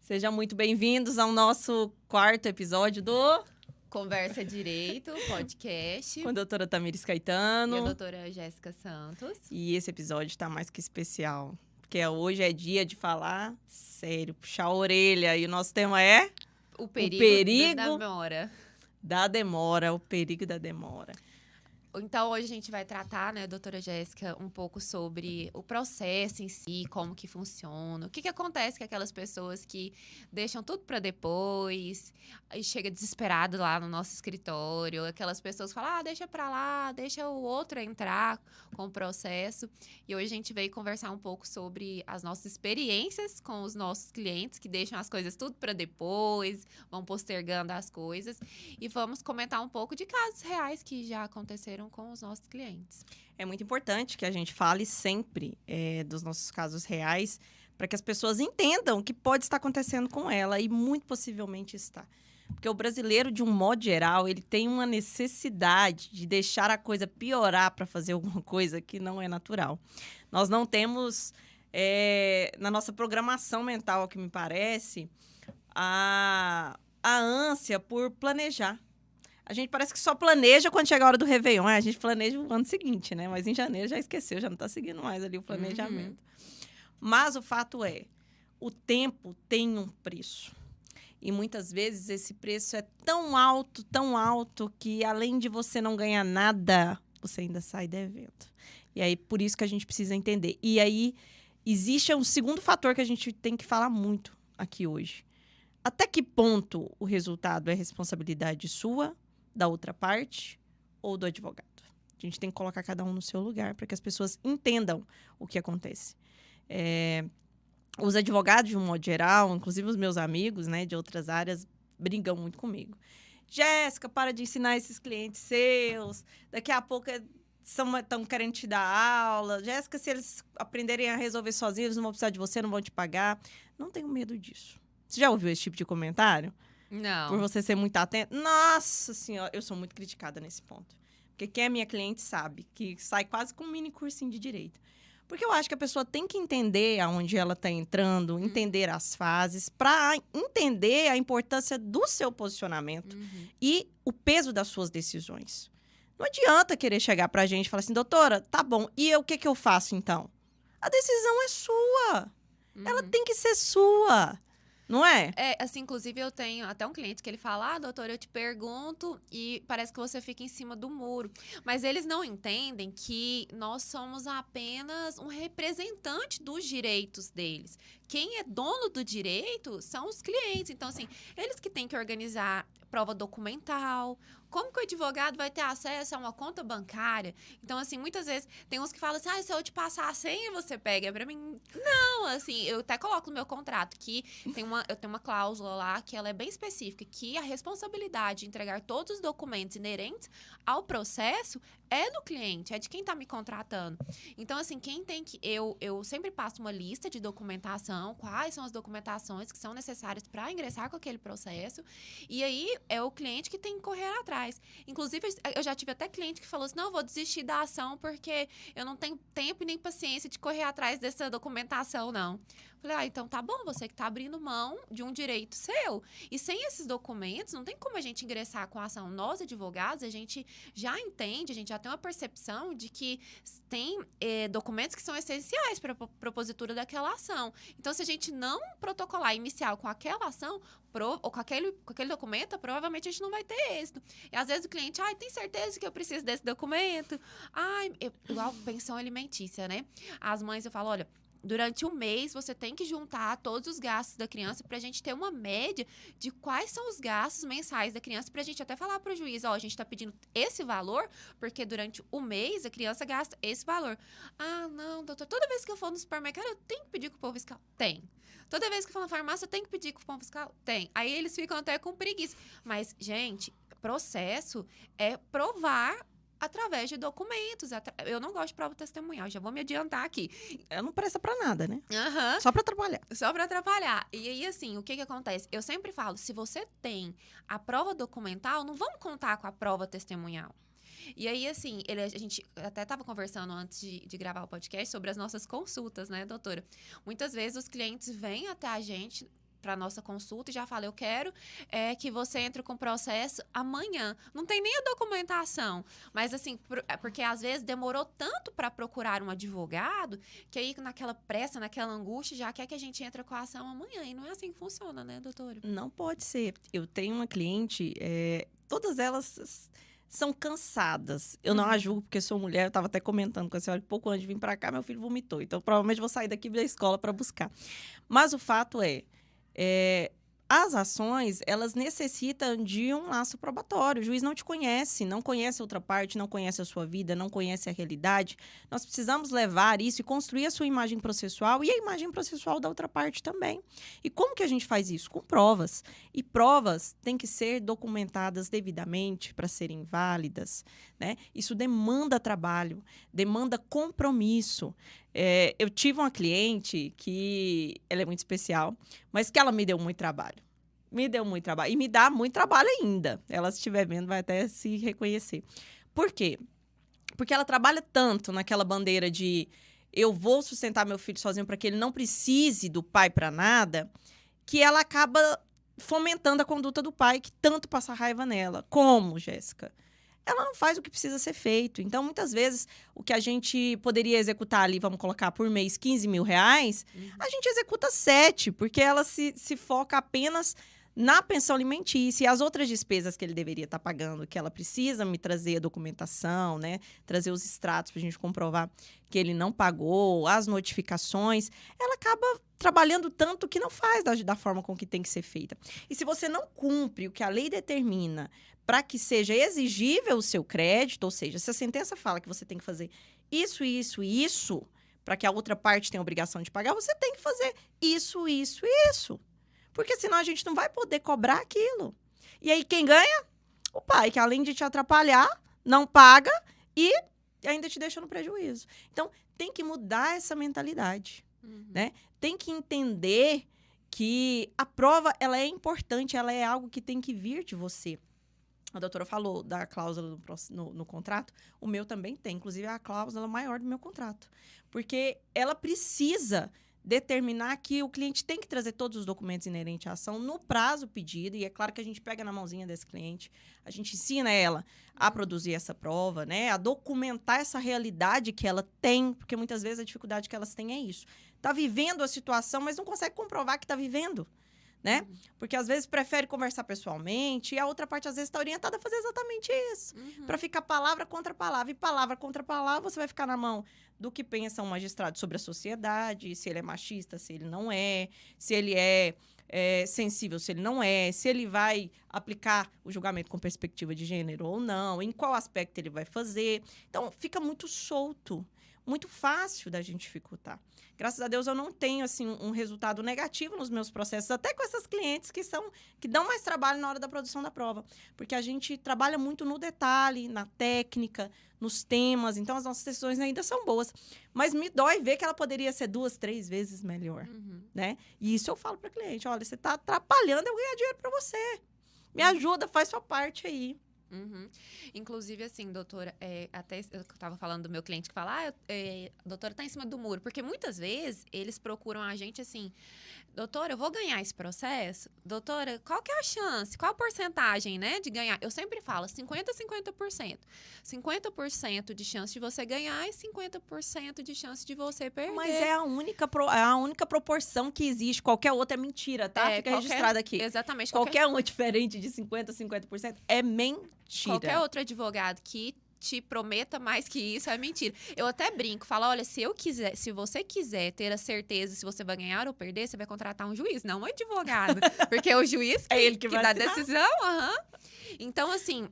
Sejam muito bem-vindos ao nosso quarto episódio do Conversa Direito, podcast. com a doutora Tamires E a Caetano. doutora Jéssica Santos. E esse episódio tá mais que especial, porque hoje é dia de falar sério, puxar a orelha. E o nosso tema é O perigo, perigo da demora. da demora, o perigo da demora. Então, hoje a gente vai tratar, né, doutora Jéssica, um pouco sobre o processo em si, como que funciona, o que acontece com aquelas pessoas que deixam tudo para depois, e chega desesperado lá no nosso escritório, aquelas pessoas que falam, deixa para lá, deixa o outro entrar com o processo. E hoje a gente veio conversar um pouco sobre as nossas experiências com os nossos clientes, que deixam as coisas tudo para depois, vão postergando as coisas, e vamos comentar um pouco de casos reais que já aconteceram com os nossos clientes. É muito importante que a gente fale sempre dos nossos casos reais, para que as pessoas entendam o que pode estar acontecendo com ela, e muito possivelmente está. Porque o brasileiro, de um modo geral, ele tem uma necessidade de deixar a coisa piorar para fazer alguma coisa que não é natural. Nós não temos, na nossa programação mental, ao que me parece, a ânsia por planejar. A gente parece que só planeja quando chega a hora do Réveillon. A gente planeja o ano seguinte, né? Mas em janeiro já esqueceu, já não está seguindo mais ali o planejamento. Mas o fato é, o tempo tem um preço. E muitas vezes esse preço é tão alto, que além de você não ganhar nada, você ainda sai devendo. E aí, por isso que a gente precisa entender. E aí, existe um segundo fator que a gente tem que falar muito aqui hoje. Até que ponto o resultado é responsabilidade sua, da outra parte ou do advogado? A gente tem que colocar cada um no seu lugar para que as pessoas entendam o que acontece. Os advogados, de um modo geral, inclusive os meus amigos, né, de outras áreas, brigam muito comigo. Jéssica, para de ensinar esses clientes seus. Daqui a pouco estão querendo te dar aula. Jéssica, se eles aprenderem a resolver sozinhos, eles não vão precisar de você, não vão te pagar. Não tenho medo disso. Você já ouviu esse tipo de comentário? Não. Por você ser muito atento. Nossa senhora, eu sou muito criticada nesse ponto. Porque quem é minha cliente sabe que sai quase com um mini cursinho de direito. Porque eu acho que a pessoa tem que entender aonde ela está entrando, entender as fases, para entender a importância do seu posicionamento e o peso das suas decisões. Não adianta querer chegar para a gente e falar assim, doutora, tá bom, e o que eu faço então? A decisão é sua. Ela tem que ser sua. Não é? Assim, inclusive eu tenho até um cliente que ele fala, doutora, eu te pergunto e parece que você fica em cima do muro. Mas eles não entendem que nós somos apenas um representante dos direitos deles. Quem é dono do direito são os clientes. Então, assim, eles que têm que organizar prova documental. Como que o advogado vai ter acesso a uma conta bancária? Então, assim, muitas vezes tem uns que falam assim, se eu te passar a senha, você pega. Pra mim, não, assim, eu até coloco no meu contrato que eu tenho uma cláusula lá que ela é bem específica, que a responsabilidade de entregar todos os documentos inerentes ao processo é do cliente, é de quem tá me contratando. Então, assim, quem tem que... Eu sempre passo uma lista de documentação, quais são as documentações que são necessárias para ingressar com aquele processo, e aí é o cliente que tem que correr atrás. Inclusive, eu já tive até cliente que falou assim, não, eu vou desistir da ação porque eu não tenho tempo e nem paciência de correr atrás dessa documentação, não. Falei, então tá bom, você que tá abrindo mão de um direito seu. E sem esses documentos, não tem como a gente ingressar com a ação. Nós, advogados, a gente já entende, a gente já tem uma percepção de que tem documentos que são essenciais para a propositura daquela ação. Então, se a gente não protocolar inicial com aquela ação, ou com aquele documento, provavelmente a gente não vai ter êxito. E às vezes o cliente, tem certeza que eu preciso desse documento? Igual pensão alimentícia, né? As mães, eu falo, olha, durante um mês, você tem que juntar todos os gastos da criança para a gente ter uma média de quais são os gastos mensais da criança, para a gente até falar para o juiz, a gente está pedindo esse valor, porque durante o mês a criança gasta esse valor. Não, doutor, toda vez que eu for no supermercado, eu tenho que pedir cupom fiscal? Tem. Toda vez que eu for na farmácia, eu tenho que pedir cupom fiscal? Tem. Aí eles ficam até com preguiça. Mas, gente, processo é provar através de documentos. Eu não gosto de prova testemunhal, já vou me adiantar aqui. Ela não presta pra nada, né? Uhum. Só pra atrapalhar. Só pra atrapalhar. E aí, assim, o que acontece? Eu sempre falo, se você tem a prova documental, não vamos contar com a prova testemunhal. E aí, assim, a gente até estava conversando antes de gravar o podcast sobre as nossas consultas, né, doutora? Muitas vezes os clientes vêm até a gente para nossa consulta e já fala, eu quero que você entre com o processo amanhã. Não tem nem a documentação, mas assim, porque às vezes demorou tanto para procurar um advogado, que aí naquela pressa, naquela angústia, já quer que a gente entre com a ação amanhã. E não é assim que funciona, né, doutora? Não pode ser. Eu tenho uma cliente, todas elas são cansadas. Eu não a julgo porque sou mulher. Eu estava até comentando com a senhora que pouco antes de vir para cá, meu filho vomitou. Então, provavelmente vou sair daqui da escola para buscar. Mas o fato as ações, elas necessitam de um laço probatório. O juiz não te conhece, não conhece a outra parte, não conhece a sua vida, não conhece a realidade. Nós precisamos levar isso e construir a sua imagem processual e a imagem processual da outra parte também. E como que a gente faz isso? Com provas. E provas têm que ser documentadas devidamente para serem válidas, né? Isso demanda trabalho, demanda compromisso. Eu tive uma cliente que ela é muito especial, mas que ela me deu muito trabalho. Me deu muito trabalho. E me dá muito trabalho ainda. Ela, se estiver vendo, vai até se reconhecer. Por quê? Porque ela trabalha tanto naquela bandeira de eu vou sustentar meu filho sozinho para que ele não precise do pai para nada, que ela acaba fomentando a conduta do pai que tanto passa raiva nela. Como, Jéssica? Ela não faz o que precisa ser feito. Então, muitas vezes, o que a gente poderia executar ali, vamos colocar por mês 15 mil reais, a gente executa 7, porque ela se foca apenas na pensão alimentícia e as outras despesas que ele deveria estar pagando, que ela precisa me trazer a documentação, né? Trazer os extratos para a gente comprovar que ele não pagou, as notificações, ela acaba trabalhando tanto que não faz da forma com que tem que ser feita. E se você não cumpre o que a lei determina para que seja exigível o seu crédito, ou seja, se a sentença fala que você tem que fazer isso, isso e isso, para que a outra parte tenha a obrigação de pagar, você tem que fazer isso, isso e isso. Porque senão a gente não vai poder cobrar aquilo. E aí quem ganha? O pai, que além de te atrapalhar, não paga e ainda te deixa no prejuízo. Então, tem que mudar essa mentalidade, né? Tem que entender que a prova, ela é importante, ela é algo que tem que vir de você. A doutora falou da cláusula no contrato, o meu também tem, inclusive é a cláusula maior do meu contrato. Porque ela precisa determinar que o cliente tem que trazer todos os documentos inerentes à ação no prazo pedido, e é claro que a gente pega na mãozinha desse cliente, a gente ensina ela a produzir essa prova, né, a documentar essa realidade que ela tem, porque muitas vezes a dificuldade que elas têm é isso. Tá vivendo a situação, mas não consegue comprovar que tá vivendo, né? Porque às vezes prefere conversar pessoalmente e a outra parte às vezes está orientada a fazer exatamente isso. Para ficar palavra contra palavra. E palavra contra palavra, você vai ficar na mão do que pensa um magistrado sobre a sociedade, se ele é machista, se ele não é, se ele é sensível, se ele não é, se ele vai aplicar o julgamento com perspectiva de gênero ou não, em qual aspecto ele vai fazer. Então, fica muito solto, muito fácil da gente dificultar. Graças a Deus, eu não tenho assim, um resultado negativo nos meus processos, até com essas clientes que dão mais trabalho na hora da produção da prova. Porque a gente trabalha muito no detalhe, na técnica, nos temas. Então, as nossas decisões ainda são boas. Mas me dói ver que ela poderia ser 2, 3 vezes melhor. Né? E isso eu falo para cliente. Olha, você está atrapalhando eu ganhar dinheiro para você. Me ajuda, faz sua parte aí. Inclusive, assim, doutora, até eu estava falando do meu cliente que fala, a doutora tá em cima do muro, porque muitas vezes eles procuram a gente assim, doutora, eu vou ganhar esse processo? Doutora, qual que é a chance? Qual a porcentagem, né, de ganhar? Eu sempre falo 50%. 50% de chance de você ganhar e 50% de chance de você perder. Mas é a única proporção que existe. Qualquer outra é mentira, tá? Fica registrado aqui. Exatamente. Qualquer uma diferente de 50% a 50% é mentira. Qualquer outro advogado que te prometa mais que isso é mentira. Eu até brinco, falo, olha, se você quiser ter a certeza se você vai ganhar ou perder, você vai contratar um juiz, não um advogado. Porque é o juiz que dá a decisão. Então, assim,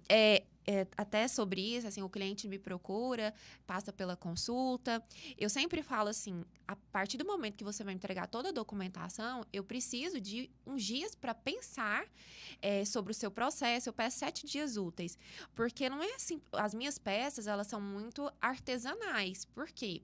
até sobre isso, assim, o cliente me procura, passa pela consulta. Eu sempre falo assim, a partir do momento que você vai entregar toda a documentação, eu preciso de uns dias para pensar sobre o seu processo. Eu peço 7 dias úteis, porque não é assim, as minhas peças, elas são muito artesanais. Por quê?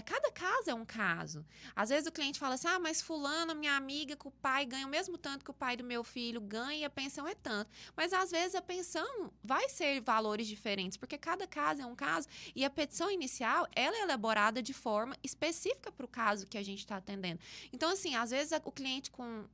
Cada caso é um caso. Às vezes o cliente fala assim, mas fulano, minha amiga, que o pai ganha o mesmo tanto que o pai do meu filho ganha e a pensão é tanto. Mas às vezes a pensão vai ser valores diferentes, porque cada caso é um caso e a petição inicial, ela é elaborada de forma específica para o caso que a gente está atendendo. Então, assim, às vezes o cliente com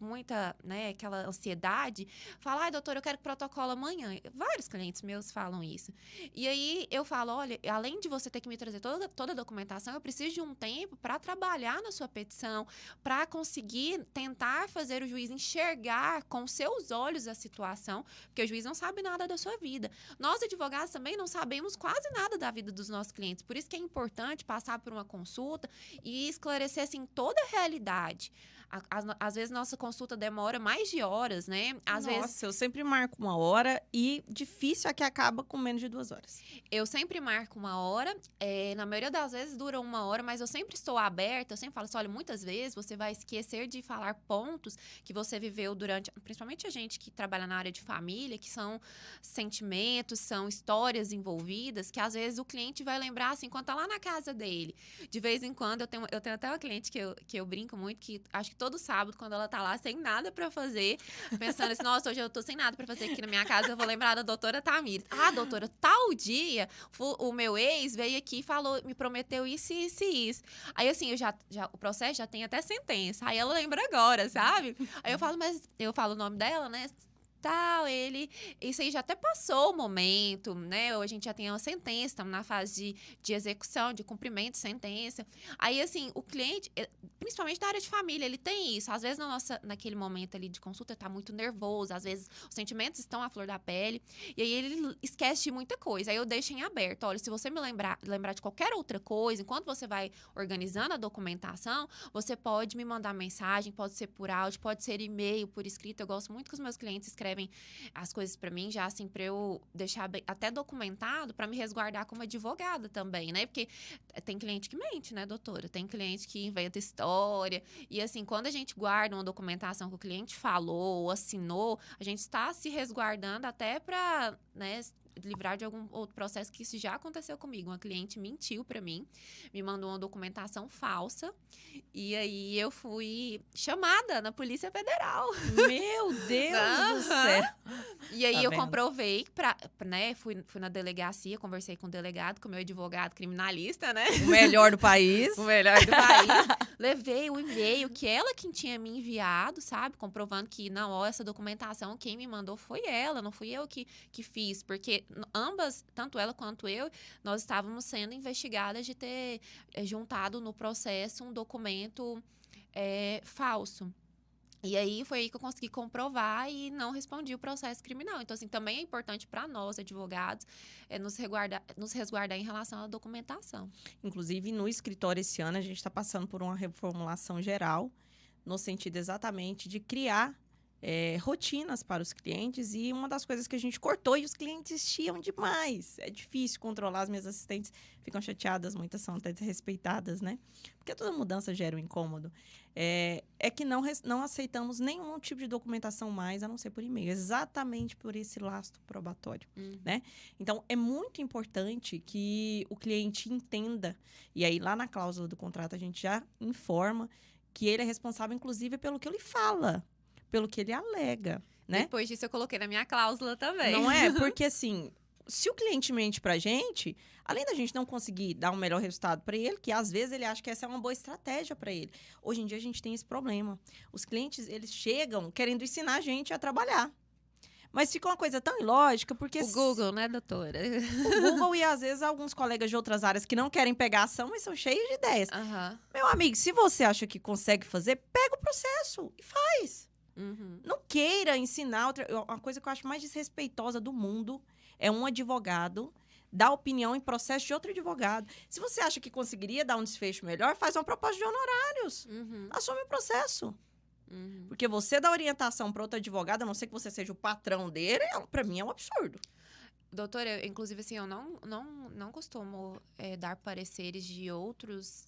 muita, né, aquela ansiedade, fala, ai, doutora, eu quero protocolo amanhã. Vários clientes meus falam isso. E aí eu falo, olha, além de você ter que me trazer toda a documentação, eu preciso de um tempo para trabalhar na sua petição, para conseguir tentar fazer o juiz enxergar com seus olhos a situação, porque o juiz não sabe nada da sua vida. Nós, advogados, também não sabemos quase nada da vida dos nossos clientes. Por isso que é importante passar por uma consulta e esclarecer, assim, toda a realidade. Às vezes, nossa consulta demora mais de horas, né? Eu sempre marco 1 hora e difícil é que acaba com menos de 2 horas. Eu sempre marco 1 hora, na maioria das vezes dura 1 hora, mas eu sempre estou aberta, eu sempre falo assim, olha, muitas vezes você vai esquecer de falar pontos que você viveu durante, principalmente a gente que trabalha na área de família, que são sentimentos, são histórias envolvidas, que às vezes o cliente vai lembrar, assim, quando tá lá na casa dele. De vez em quando, eu tenho até uma cliente que eu brinco muito, que acho que todo sábado, quando ela tá lá sem nada pra fazer, pensando assim, nossa, hoje eu tô sem nada pra fazer aqui na minha casa, eu vou lembrar da doutora Tamires. Ah, doutora, tal dia, o meu ex veio aqui e falou, me prometeu isso, isso e isso. Aí, assim, o processo já tem até sentença. Aí ela lembra agora, sabe? Aí eu falo, mas eu falo o nome dela, né? Tal, isso aí já até passou o momento, né? Ou a gente já tem uma sentença, estamos na fase de execução, de cumprimento de sentença. Aí, assim, o cliente, principalmente da área de família, ele tem isso. Às vezes, naquele momento ali de consulta, tá muito nervoso, às vezes os sentimentos estão à flor da pele, e aí ele esquece de muita coisa. Aí eu deixo em aberto. Olha, se você me lembrar de qualquer outra coisa, enquanto você vai organizando a documentação, você pode me mandar mensagem, pode ser por áudio, pode ser e-mail, por escrito. Eu gosto muito que os meus clientes escrevem as coisas para mim, já assim, para eu deixar até documentado, para me resguardar como advogada também, né? Porque tem cliente que mente, né, doutora? Tem cliente que inventa história. E assim, quando a gente guarda uma documentação que o cliente falou ou assinou, a gente está se resguardando até para, né, livrar de algum outro processo, que isso já aconteceu comigo. Uma cliente mentiu para mim, me mandou uma documentação falsa, e aí eu fui chamada na Polícia Federal. Meu Deus do céu! E aí Tá eu vendo? comprovei, né, fui na delegacia, conversei com o delegado, com o meu advogado criminalista, né? O melhor do país. O melhor do país. Levei o e-mail que ela quem tinha me enviado, sabe? Comprovando que, não, ó, essa documentação, quem me mandou foi ela, não fui eu que fiz. Porque ambas, tanto ela quanto eu, nós estávamos sendo investigadas de ter juntado no processo um documento falso. E aí foi aí que eu consegui comprovar e não respondi o processo criminal. Então, assim, também é importante para nós, advogados, nos resguardar em relação à documentação. Inclusive, no escritório esse ano, a gente está passando por uma reformulação geral, no sentido exatamente de criar rotinas para os clientes, e uma das coisas que a gente cortou, e os clientes chiam demais. É difícil controlar, as minhas assistentes ficam chateadas, muitas são até desrespeitadas, né? Porque toda mudança gera um incômodo. É que não aceitamos nenhum tipo de documentação mais, a não ser por e-mail, exatamente por esse lastro probatório, né? Então, é muito importante que o cliente entenda, e aí lá na cláusula do contrato a gente já informa que ele é responsável, inclusive, pelo que ele fala, pelo que ele alega, né? Depois disso, eu coloquei na minha cláusula também. Não é? Porque, assim, se o cliente mente pra gente, além da gente não conseguir dar um melhor resultado para ele, que às vezes ele acha que essa é uma boa estratégia para ele. Hoje em dia, a gente tem esse problema. Os clientes, eles chegam querendo ensinar a gente a trabalhar. Mas fica uma coisa tão ilógica, porque... O Google, né, doutora? O Google e, às vezes, alguns colegas de outras áreas que não querem pegar ação, mas são cheios de ideias. Uhum. Meu amigo, se você acha que consegue fazer, pega o processo e faz. Uhum. Não queira ensinar uma coisa que eu acho mais desrespeitosa do mundo é um advogado dar opinião em processo de outro advogado. Se você acha que conseguiria dar um desfecho melhor, faz uma proposta de honorários. Assume o processo. Porque você dá orientação para outro advogado, a não ser que você seja o patrão dele, para mim é um absurdo. Doutora, inclusive, assim, eu não costumo dar pareceres de outros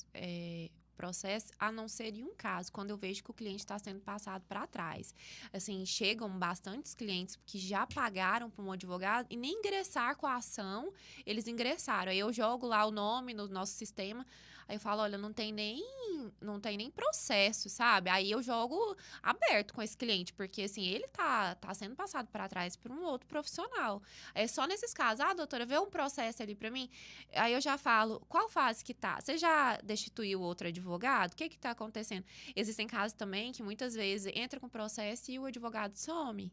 processos, a não ser em um caso, quando eu vejo que o cliente está sendo passado para trás. Assim, chegam bastantes clientes que já pagaram para um advogado e nem ingressar com a ação, eles ingressaram. Aí eu jogo lá o nome no nosso sistema, Aí eu falo, olha, não tem nem processo, sabe? Aí eu jogo aberto com esse cliente, porque assim, ele tá sendo passado para trás por um outro profissional. É só nesses casos, doutora, vê um processo ali para mim. Aí eu já falo, qual fase que tá? Você já destituiu outro advogado? O que tá acontecendo? Existem casos também que muitas vezes entra com processo e o advogado some.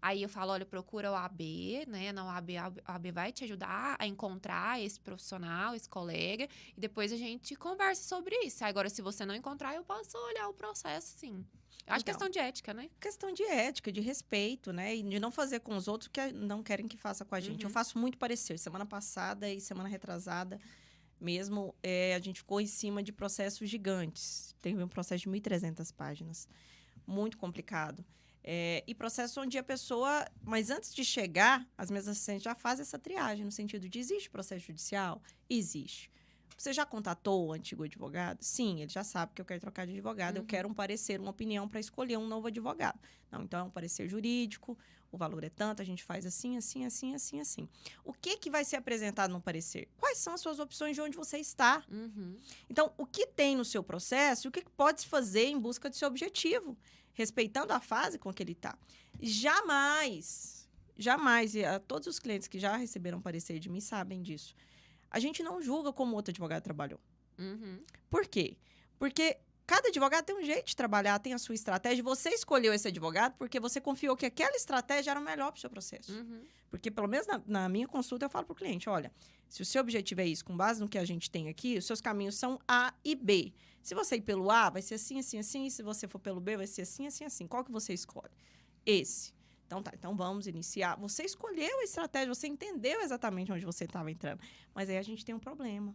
Aí eu falo, olha, procura o AB, né? Na OAB, a OAB vai te ajudar a encontrar esse profissional, esse colega, e depois a gente conversa sobre isso. Agora, se você não encontrar, eu posso olhar o processo, sim. Eu acho questão de ética, né? Questão de ética, de respeito, né? E de não fazer com os outros que não querem que faça com a gente. Eu faço muito parecer. Semana passada e semana retrasada mesmo, a gente ficou em cima de processos gigantes. Teve um processo de 1.300 páginas. Muito complicado. E processo onde a pessoa... Mas antes de chegar, as minhas assistentes já fazem essa triagem, no sentido de, existe processo judicial? Existe. Você já contatou o antigo advogado? Sim, ele já sabe que eu quero trocar de advogado, eu quero um parecer, uma opinião para escolher um novo advogado. Não, então é um parecer jurídico, o valor é tanto, a gente faz assim, assim, assim, assim, assim. O que vai ser apresentado no parecer? Quais são as suas opções de onde você está? Então, o que tem no seu processo e o que pode se fazer em busca do seu objetivo, respeitando a fase com que ele está. Jamais, e todos os clientes que já receberam parecer de mim sabem disso. A gente não julga como o outro advogado trabalhou. Por quê? Porque cada advogado tem um jeito de trabalhar, tem a sua estratégia. Você escolheu esse advogado porque você confiou que aquela estratégia era o melhor para o seu processo. Porque, pelo menos na minha consulta, eu falo para o cliente, olha, se o seu objetivo é isso, com base no que a gente tem aqui, os seus caminhos são A e B. Se você ir pelo A, vai ser assim, assim, assim. E se você for pelo B, vai ser assim, assim, assim. Qual que você escolhe? Esse. Então tá, então vamos iniciar. Você escolheu a estratégia, você entendeu exatamente onde você estava entrando. Mas aí a gente tem um problema.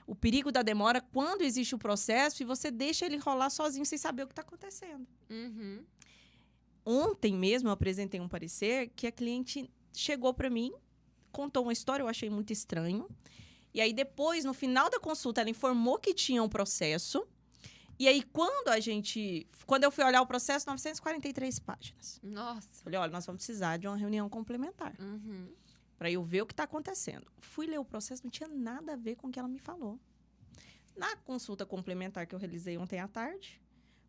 O perigo da demora quando existe o processo e você deixa ele rolar sozinho sem saber o que está acontecendo. Ontem mesmo eu apresentei um parecer que a cliente chegou para mim, contou uma história, eu achei muito estranho. E aí depois, no final da consulta, ela informou que tinha um processo. E aí, quando eu fui olhar o processo, 943 páginas. Nossa. Falei, olha, nós vamos precisar de uma reunião complementar. Para eu ver o que está acontecendo. Fui ler o processo, não tinha nada a ver com o que ela me falou. Na consulta complementar que eu realizei ontem à tarde,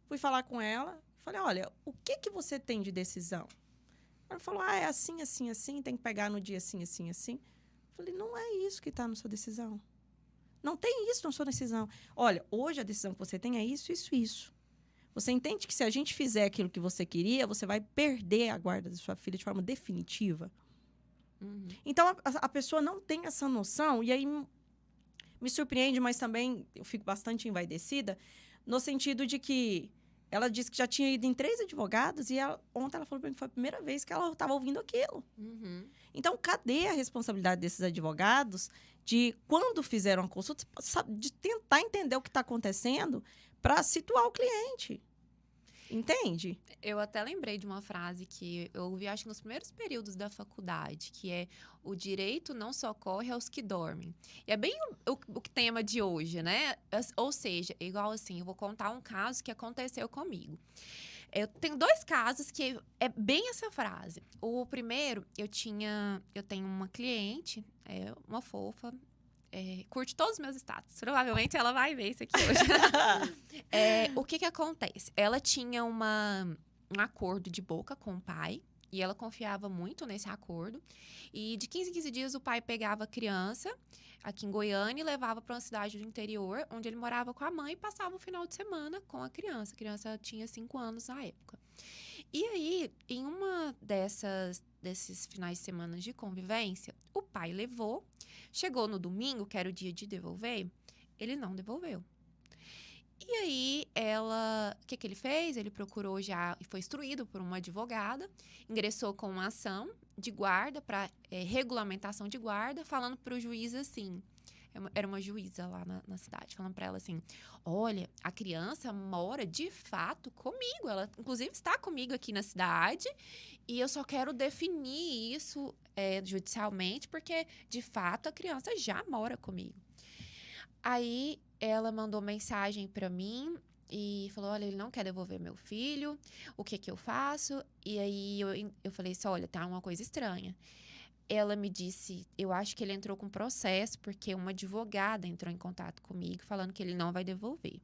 fui falar com ela. Falei, olha, o que você tem de decisão? Ela falou, é assim, assim, assim, tem que pegar no dia assim, assim, assim. Falei, não é isso que está na sua decisão. Não tem isso na sua decisão. Olha, hoje a decisão que você tem é isso, isso, isso. Você entende que se a gente fizer aquilo que você queria, você vai perder a guarda da sua filha de forma definitiva? Então, a pessoa não tem essa noção, e aí me surpreende, mas também eu fico bastante envaidecida, no sentido de que ela disse que já tinha ido em 3 advogados, e ontem ela falou para mim que foi a primeira vez que ela estava ouvindo aquilo. Então, cadê a responsabilidade desses advogados de, quando fizeram a consulta, de tentar entender o que está acontecendo para situar o cliente? Entende? Eu até lembrei de uma frase que eu ouvi, acho que nos primeiros períodos da faculdade, que é: o direito não socorre aos que dormem. E é bem o tema de hoje, né? Ou seja, igual assim, eu vou contar um caso que aconteceu comigo. Eu tenho 2 casos que é bem essa frase. O primeiro, eu tenho uma cliente, uma fofa, curte todos os meus status. Provavelmente ela vai ver isso aqui hoje. O que acontece? Ela tinha um acordo de boca com o pai. E ela confiava muito nesse acordo. E de 15 em 15 dias o pai pegava a criança aqui em Goiânia e levava para uma cidade do interior, onde ele morava com a mãe, e passava um final de semana com a criança. A criança tinha 5 anos na época. E aí, em uma desses finais de semana de convivência, o pai levou, chegou no domingo, que era o dia de devolver, ele não devolveu. E aí, o que ele fez? Ele procurou já, e foi instruído por uma advogada, ingressou com uma ação de guarda, para regulamentação de guarda, falando para o juiz assim, era uma juíza lá na cidade, falando para ela assim: olha, a criança mora de fato comigo, ela inclusive está comigo aqui na cidade, e eu só quero definir isso judicialmente, porque de fato a criança já mora comigo. Aí ela mandou mensagem para mim e falou: olha, ele não quer devolver meu filho, o que eu faço? E aí eu falei assim: olha, tá uma coisa estranha. ela me disse, eu acho que ele entrou com processo, porque uma advogada entrou em contato comigo, falando que ele não vai devolver.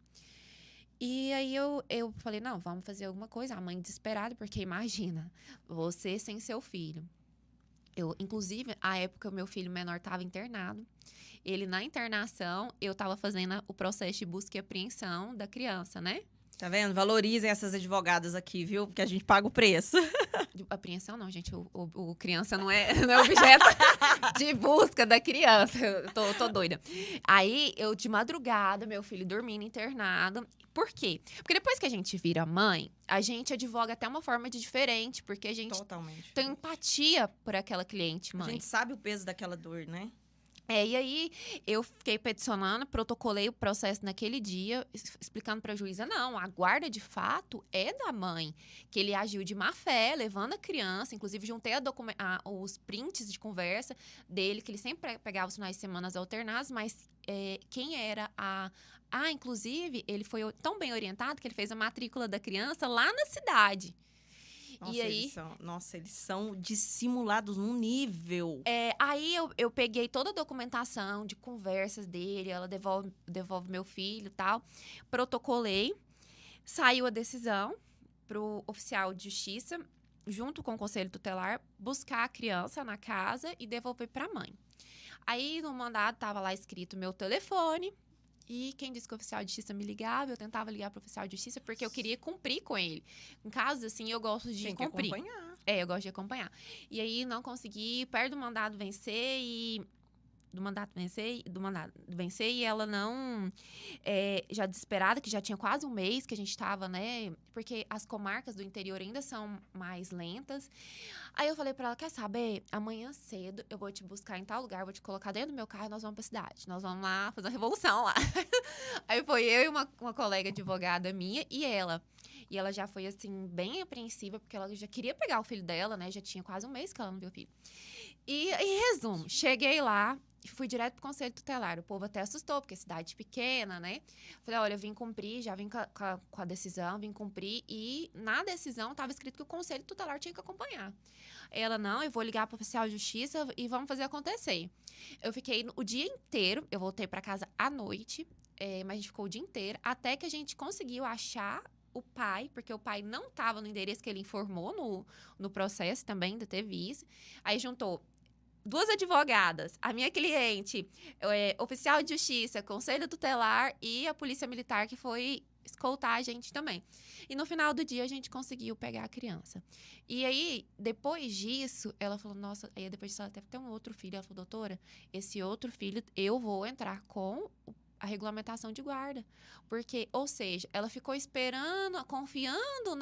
E aí eu falei, não, vamos fazer alguma coisa. A mãe desesperada, porque imagina, você sem seu filho. Inclusive, à época, o meu filho menor estava internado. Ele, na internação, eu estava fazendo o processo de busca e apreensão da criança, né? Tá vendo? Valorizem essas advogadas aqui, viu? Porque a gente paga o preço. Apreensão não, gente. O criança não é objeto de busca da criança. Eu tô doida. Aí, eu de madrugada, meu filho dormindo internado. Por quê? Porque depois que a gente vira mãe, a gente advoga até uma forma de diferente. Porque a gente Totalmente. tem empatia por aquela cliente, A mãe. gente sabe o peso daquela dor, né? E aí eu fiquei peticionando, protocolei o processo naquele dia, explicando para a juíza, não, a guarda de fato é da mãe, que ele agiu de má fé, levando a criança, inclusive juntei os prints de conversa dele, que ele sempre pegava os finais de semana alternados, mas quem era inclusive, ele foi tão bem orientado que ele fez a matrícula da criança lá na cidade. Nossa, E aí, eles são dissimulados num nível. Aí eu peguei toda a documentação de conversas dele, ela devolve meu filho e tal. Protocolei, saiu a decisão pro oficial de justiça, junto com o conselho tutelar, buscar a criança na casa e devolver pra mãe. Aí no mandado tava lá escrito meu telefone. E quem disse que o oficial de justiça me ligava, eu tentava ligar pro oficial de justiça porque eu queria cumprir com ele. Em casos assim, eu gosto de cumprir. Tem que acompanhar. Eu gosto de acompanhar. E aí, não consegui, perto do mandado vencer e... Do mandato vencer e ela não... já desesperada, que já tinha quase um mês que a gente tava, né? Porque as comarcas do interior ainda são mais lentas. Aí eu falei pra ela, quer saber? Amanhã cedo eu vou te buscar em tal lugar, vou te colocar dentro do meu carro e nós vamos pra cidade. Nós vamos lá fazer uma revolução lá. Aí foi eu e uma colega advogada minha e ela. E ela já foi, assim, bem apreensiva, porque ela já queria pegar o filho dela, né? Já tinha quase um mês que ela não viu o filho. E, em resumo, cheguei lá e fui direto pro conselho tutelar. O povo até assustou, porque é cidade pequena, né? Falei, olha, eu vim cumprir, já vim com a decisão, vim cumprir. E na decisão estava escrito que o conselho tutelar tinha que acompanhar. Ela, não, eu vou ligar pro oficial de justiça e vamos fazer acontecer. Eu fiquei o dia inteiro, eu voltei para casa à noite, mas a gente ficou o dia inteiro, até que a gente conseguiu achar o pai, porque o pai não estava no endereço que ele informou no processo também, ainda teve isso. Aí juntou 2 advogadas, a minha cliente, oficial de justiça, conselho tutelar e a polícia militar que foi escoltar a gente também. E no final do dia a gente conseguiu pegar a criança. E aí, depois disso, ela falou, nossa, aí depois disso ela teve até um outro filho. Ela falou, doutora, esse outro filho eu vou entrar com a regulamentação de guarda. Porque, ou seja, ela ficou esperando, confiando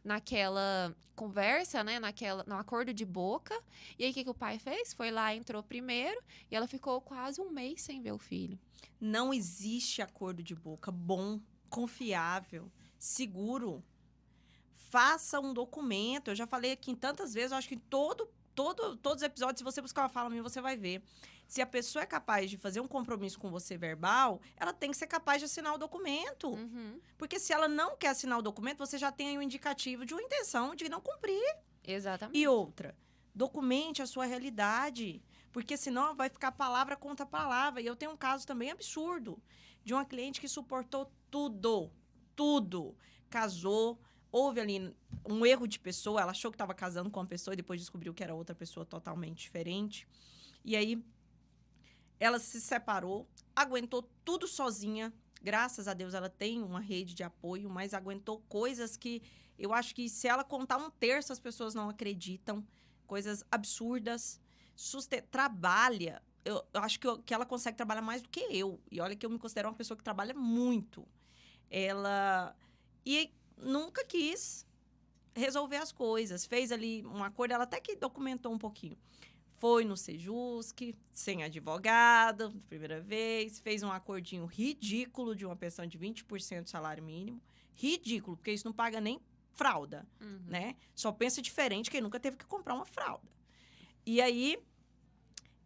naquela conversa, né? No acordo de boca. E aí, o que o pai fez? Foi lá, entrou primeiro. E ela ficou quase um mês sem ver o filho. Não existe acordo de boca bom, confiável, seguro. Faça um documento. Eu já falei aqui tantas vezes, eu acho que todos os episódios, se você buscar uma fala minha, você vai ver. Se a pessoa é capaz de fazer um compromisso com você verbal, ela tem que ser capaz de assinar o documento. Uhum. Porque se ela não quer assinar o documento, você já tem aí um indicativo de uma intenção de não cumprir. Exatamente. E outra, documente a sua realidade. Porque senão vai ficar palavra contra palavra. E eu tenho um caso também absurdo de uma cliente que suportou tudo. Casou, houve ali um erro de pessoa. Ela achou que estava casando com uma pessoa e depois descobriu que era outra pessoa totalmente diferente. E aí, ela se separou, aguentou tudo sozinha. Graças a Deus, ela tem uma rede de apoio, mas aguentou coisas que eu acho que se ela contar 1/3, as pessoas não acreditam. Coisas absurdas. Trabalha. Eu acho que ela consegue trabalhar mais do que eu. E olha que eu me considero uma pessoa que trabalha muito. E nunca quis resolver as coisas. Fez ali um acordo, ela até que documentou um pouquinho. Foi no Sejusc, sem advogado, primeira vez. Fez um acordinho ridículo de uma pensão de 20% do salário mínimo. Ridículo, porque isso não paga nem fralda, né? Só pensa diferente quem nunca teve que comprar uma fralda. E aí,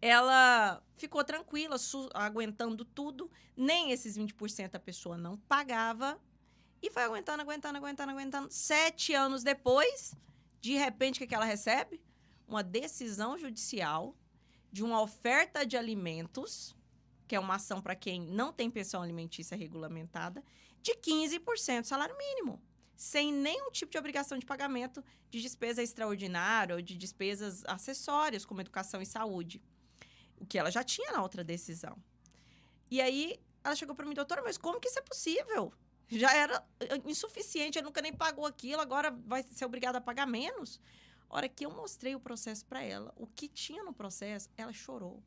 ela ficou tranquila, aguentando tudo. Nem esses 20% a pessoa não pagava. E foi aguentando. 7 anos depois, de repente, o que ela recebe? uma decisão judicial de uma oferta de alimentos, que é uma ação para quem não tem pensão alimentícia regulamentada, de 15% do salário mínimo, sem nenhum tipo de obrigação de pagamento de despesa extraordinária ou de despesas acessórias, como educação e saúde, o que ela já tinha na outra decisão. E aí, ela chegou para mim, doutora, mas como que isso é possível? Já era insuficiente, ele nunca nem pagou aquilo, agora vai ser obrigada a pagar menos? A hora que eu mostrei o processo para ela, o que tinha no processo, ela chorou.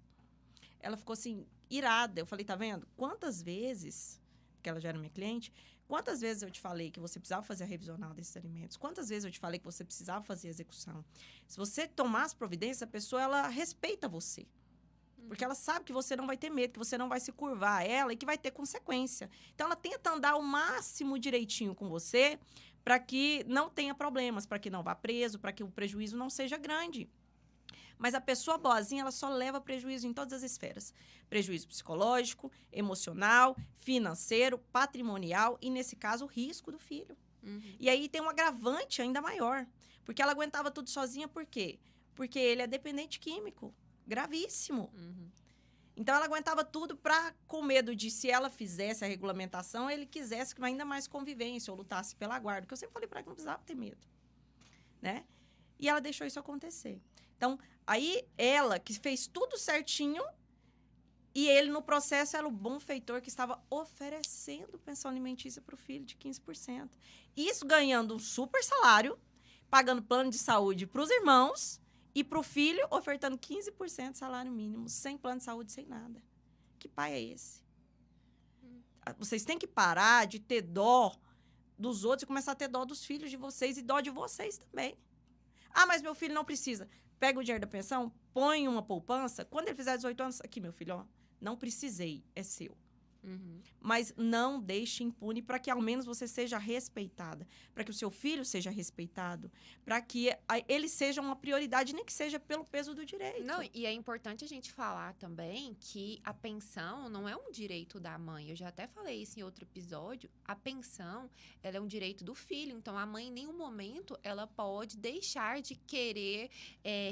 Ela ficou assim, irada. Eu falei, tá vendo? Quantas vezes, porque ela já era minha cliente, quantas vezes eu te falei que você precisava fazer a revisional desses alimentos? Quantas vezes eu te falei que você precisava fazer a execução? Se você tomar as providências, a pessoa, ela respeita você. Porque ela sabe que você não vai ter medo, que você não vai se curvar a ela e que vai ter consequência. Então, ela tenta andar o máximo direitinho com você para que não tenha problemas, para que não vá preso, para que o prejuízo não seja grande. Mas a pessoa boazinha, ela só leva prejuízo em todas as esferas. Prejuízo psicológico, emocional, financeiro, patrimonial e, nesse caso, o risco do filho. E aí tem um agravante ainda maior. Porque ela aguentava tudo sozinha, por quê? Porque ele é dependente químico. Gravíssimo. Então, ela aguentava tudo com medo de, se ela fizesse a regulamentação, ele quisesse ainda mais convivência ou lutasse pela guarda. Porque eu sempre falei para ela que não precisava ter medo. Né? E ela deixou isso acontecer. Então, aí ela, que fez tudo certinho, e ele, no processo, era o bom feitor que estava oferecendo pensão alimentícia para o filho de 15%. Isso ganhando um super salário, pagando plano de saúde para os irmãos, e para o filho, ofertando 15% de salário mínimo, sem plano de saúde, sem nada. Que pai é esse? Vocês têm que parar de ter dó dos outros e começar a ter dó dos filhos de vocês e dó de vocês também. Ah, mas meu filho não precisa. Pega o dinheiro da pensão, põe uma poupança. Quando ele fizer 18 anos, aqui, meu filho, ó, não precisei, é seu. Mas não deixe impune para que ao menos você seja respeitada, para que o seu filho seja respeitado, para que ele seja uma prioridade, nem que seja pelo peso do direito. Não, e é importante a gente falar também que a pensão não é um direito da mãe. Eu já até falei isso em outro episódio. A pensão, ela é um direito do filho. Então, a mãe, em nenhum momento, ela pode deixar de querer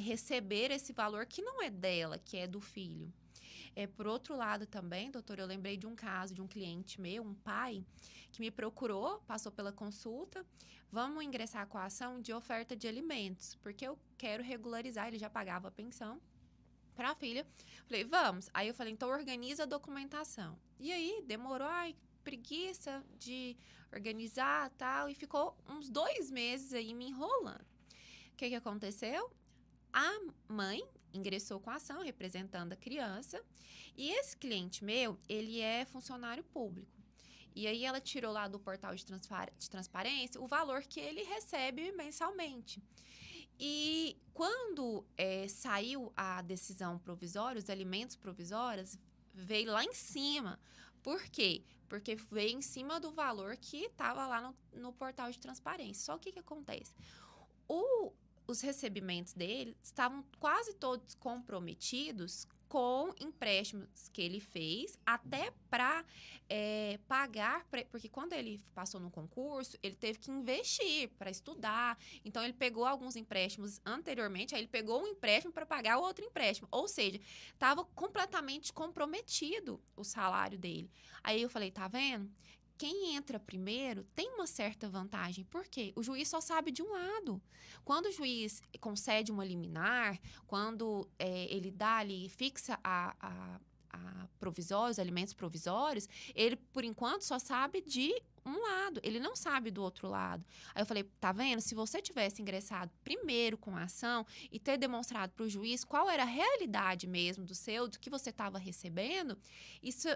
receber esse valor que não é dela, que é do filho. Por outro lado também, doutora, eu lembrei de um caso de um cliente meu, um pai, que me procurou, passou pela consulta, vamos ingressar com a ação de oferta de alimentos, porque eu quero regularizar, ele já pagava a pensão para a filha. Falei, vamos. Aí eu falei, então organiza a documentação. E aí, demorou, preguiça de organizar e tal, e ficou uns 2 meses aí me enrolando. O que aconteceu? A mãe ingressou com a ação, representando a criança. E esse cliente meu, ele é funcionário público. E aí, ela tirou lá do portal de transparência o valor que ele recebe mensalmente. E quando saiu a decisão provisória, os alimentos provisórios, veio lá em cima. Por quê? Porque veio em cima do valor que estava lá no portal de transparência. Só o que acontece? Os recebimentos dele estavam quase todos comprometidos com empréstimos que ele fez, até para pagar, porque quando ele passou no concurso, ele teve que investir para estudar. Então, ele pegou alguns empréstimos anteriormente, aí ele pegou um empréstimo para pagar o outro empréstimo. Ou seja, estava completamente comprometido o salário dele. Aí eu falei, tá vendo? Quem entra primeiro tem uma certa vantagem. Por quê? O juiz só sabe de um lado. Quando o juiz concede uma liminar, quando ele dá ali, fixa os alimentos provisórios, ele, por enquanto, só sabe de um lado. Ele não sabe do outro lado. Aí eu falei, tá vendo? Se você tivesse ingressado primeiro com a ação e ter demonstrado para o juiz qual era a realidade mesmo do que você estava recebendo, isso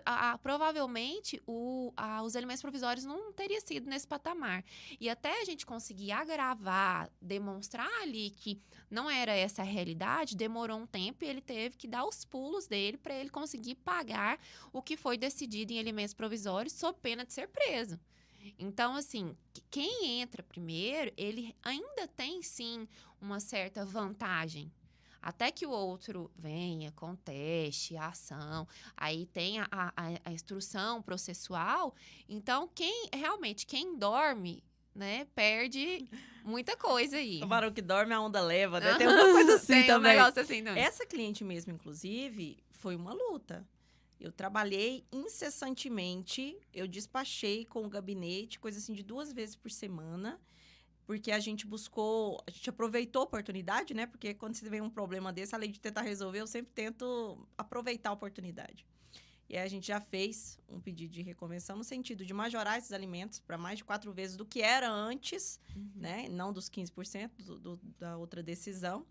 provavelmente os alimentos provisórios não teria sido nesse patamar. E até a gente conseguir agravar, demonstrar ali que não era essa a realidade, demorou um tempo e ele teve que dar os pulos dele para ele conseguir pagar o que foi decidido em alimentos provisórios sob pena de ser preso. Então, assim, quem entra primeiro, ele ainda tem, sim, uma certa vantagem. Até que o outro venha, conteste a ação, aí tem a instrução processual. Então, quem dorme né, perde muita coisa aí. O varão que dorme, a onda leva, né? Tem uma coisa assim Tem também. um negócio assim também. Essa cliente mesmo, inclusive, foi uma luta. Eu trabalhei incessantemente, eu despachei com o gabinete, coisa assim de 2 vezes por semana, porque a gente aproveitou a oportunidade, né? Porque quando você vê um problema desse, além de tentar resolver, eu sempre tento aproveitar a oportunidade. E aí a gente já fez um pedido de reconvenção no sentido de majorar esses alimentos para mais de 4 vezes do que era antes, né? Não dos 15% da outra decisão.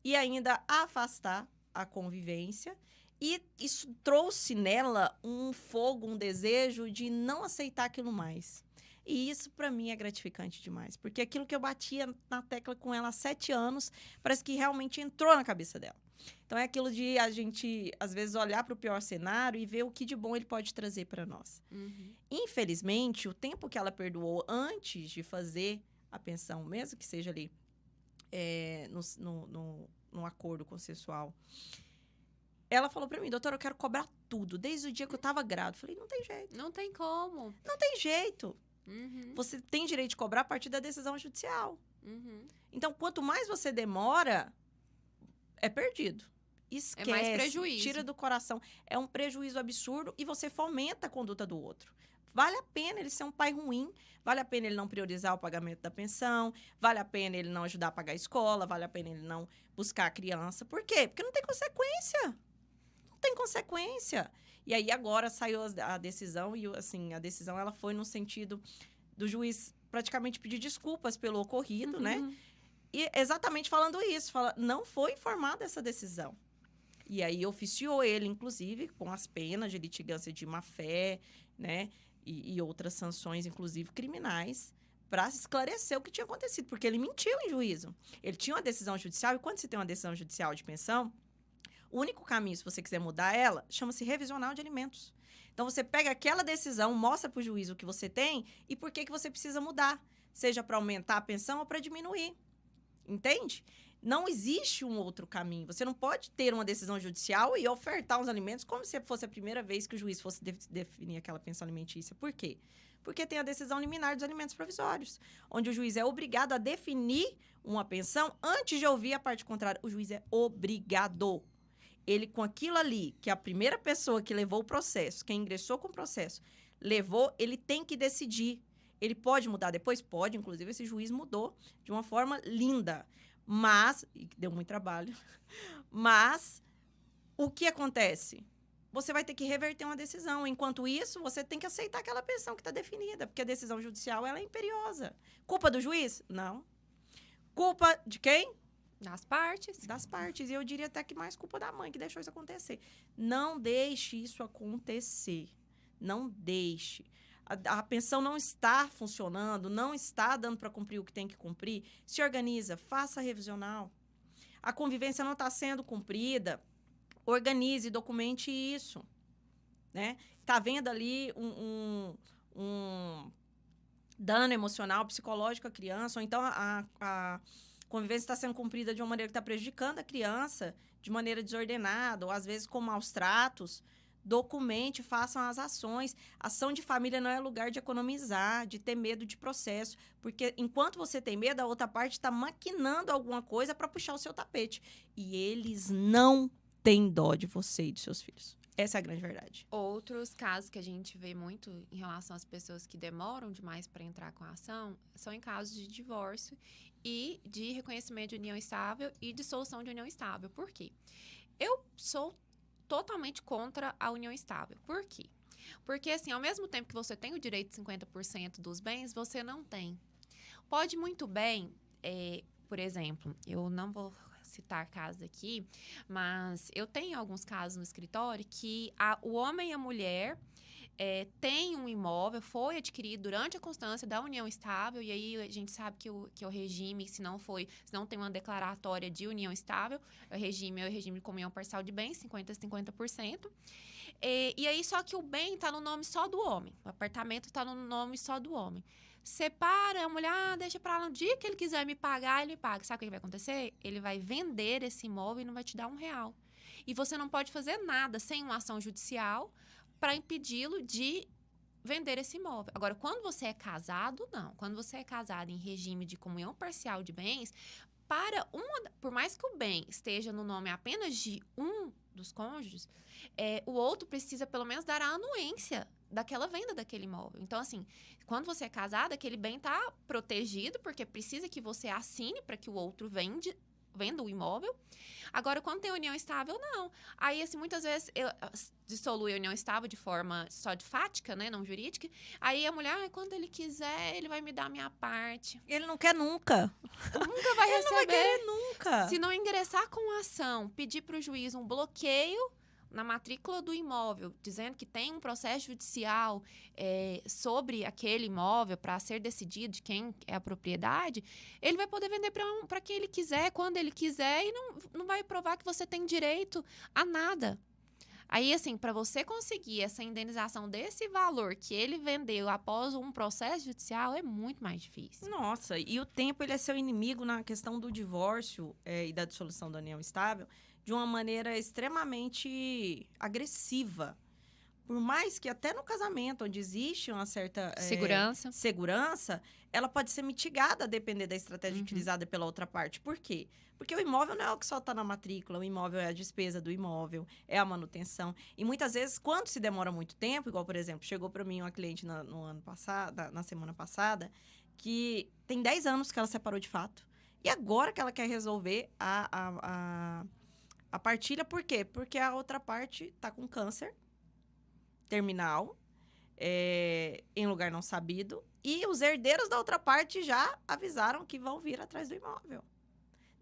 E ainda afastar a convivência. E isso trouxe nela um fogo, um desejo de não aceitar aquilo mais. E isso, para mim, é gratificante demais. Porque aquilo que eu batia na tecla com ela há 7 anos, parece que realmente entrou na cabeça dela. Então, é aquilo de a gente, às vezes, olhar para o pior cenário e ver o que de bom ele pode trazer para nós. Infelizmente, o tempo que ela perdoou antes de fazer a pensão, mesmo que seja ali no acordo consensual, ela falou para mim, doutora, eu quero cobrar tudo, desde o dia que eu estava grávida. Eu falei, não tem jeito. Não tem como. Não tem jeito. Você tem direito de cobrar a partir da decisão judicial. Então, quanto mais você demora, é perdido. Esquece, é mais prejuízo. Tira do coração. É um prejuízo absurdo e você fomenta a conduta do outro. Vale a pena ele ser um pai ruim, vale a pena ele não priorizar o pagamento da pensão, vale a pena ele não ajudar a pagar a escola, vale a pena ele não buscar a criança. Por quê? Porque não tem consequência. Não tem consequência. E aí agora saiu a decisão e assim, a decisão ela foi no sentido do juiz praticamente pedir desculpas pelo ocorrido, né? E exatamente falando isso, não foi informada essa decisão. E aí oficiou ele, inclusive, com as penas de litigância de má-fé, né? E outras sanções, inclusive criminais, para esclarecer o que tinha acontecido, porque ele mentiu em juízo. Ele tinha uma decisão judicial, e quando se tem uma decisão judicial de pensão, o único caminho, se você quiser mudar ela, chama-se revisional de alimentos. Então, você pega aquela decisão, mostra para o juiz o que você tem e por que você precisa mudar, seja para aumentar a pensão ou para diminuir. Entende? Não existe um outro caminho. Você não pode ter uma decisão judicial e ofertar os alimentos como se fosse a primeira vez que o juiz fosse definir aquela pensão alimentícia. Por quê? Porque tem a decisão liminar dos alimentos provisórios, onde o juiz é obrigado a definir uma pensão antes de ouvir a parte contrária. O juiz é obrigado. Ele, com aquilo ali, que a primeira pessoa que levou o processo, quem ingressou com o processo, levou, ele tem que decidir. Ele pode mudar depois? Pode. Inclusive, esse juiz mudou de uma forma linda. Mas, e deu muito trabalho, mas o que acontece? Você vai ter que reverter uma decisão. Enquanto isso, você tem que aceitar aquela pensão que está definida, porque a decisão judicial ela é imperiosa. Culpa do juiz? Não. Culpa de quem? Das partes. Das partes. E eu diria até que mais culpa da mãe que deixou isso acontecer. Não deixe isso acontecer. Não deixe. A pensão não está funcionando, não está dando para cumprir o que tem que cumprir. Se organiza, faça revisional. A convivência não está sendo cumprida, organize, documente isso. Né? Tá vendo ali um dano emocional, psicológico à criança, ou então a convivência está sendo cumprida de uma maneira que está prejudicando a criança, de maneira desordenada, ou às vezes com maus tratos. Documente, façam as ações. Ação de família não é lugar de economizar, de ter medo de processo. Porque enquanto você tem medo, a outra parte está maquinando alguma coisa para puxar o seu tapete. E eles não têm dó de você e dos seus filhos. Essa é a grande verdade. Outros casos que a gente vê muito em relação às pessoas que demoram demais para entrar com a ação são em casos de divórcio e de reconhecimento de união estável e dissolução de união estável. Por quê? Eu sou totalmente contra a união estável. Por quê? Porque, assim, ao mesmo tempo que você tem o direito de 50% dos bens, você não tem. Pode muito bem, por exemplo, eu não vou citar casos aqui, mas eu tenho alguns casos no escritório que o homem e a mulher tem um imóvel, foi adquirido durante a constância da união estável, e aí a gente sabe que o regime, se não tem uma declaratória de união estável, o regime é o regime de comunhão parcial de bens, 50%. E aí, só que o bem está no nome só do homem, o apartamento está no nome só do homem. Separa, a mulher, deixa pra lá, no dia que ele quiser me pagar, ele me paga. Sabe o que vai acontecer? Ele vai vender esse imóvel e não vai te dar R$1. E você não pode fazer nada sem uma ação judicial para impedi-lo de vender esse imóvel. Agora, quando você é casado, não. Quando você é casado em regime de comunhão parcial de bens, por mais que o bem esteja no nome apenas de um dos cônjuges, o outro precisa pelo menos dar a anuência daquela venda daquele imóvel. Então, assim, quando você é casado, aquele bem está protegido, porque precisa que você assine para que o outro venda o imóvel. Agora, quando tem união estável, não. Aí, assim, muitas vezes dissolui a união estável de forma só de fática, né, não jurídica. Aí a mulher, quando ele quiser, ele vai me dar a minha parte. Ele não quer nunca. Nunca vai Ele receber. não vai querer nunca. Se não ingressar com a ação, pedir para o juiz um bloqueio na matrícula do imóvel, dizendo que tem um processo judicial sobre aquele imóvel para ser decidido de quem é a propriedade, ele vai poder vender para quem ele quiser, quando ele quiser, e não vai provar que você tem direito a nada. Aí, assim, para você conseguir essa indenização desse valor que ele vendeu após um processo judicial, é muito mais difícil. Nossa, e o tempo ele é seu inimigo na questão do divórcio e da dissolução da união estável de uma maneira extremamente agressiva. Por mais que até no casamento, onde existe uma certa segurança, ela pode ser mitigada a depender da estratégia utilizada pela outra parte. Por quê? Porque o imóvel não é o que só está na matrícula, o imóvel é a despesa do imóvel, é a manutenção. E muitas vezes, quando se demora muito tempo, igual, por exemplo, chegou para mim uma cliente no ano passado, na semana passada, que tem 10 anos que ela separou de fato. E agora que ela quer resolver a partilha, por quê? Porque a outra parte está com câncer terminal, em lugar não sabido, e os herdeiros da outra parte já avisaram que vão vir atrás do imóvel.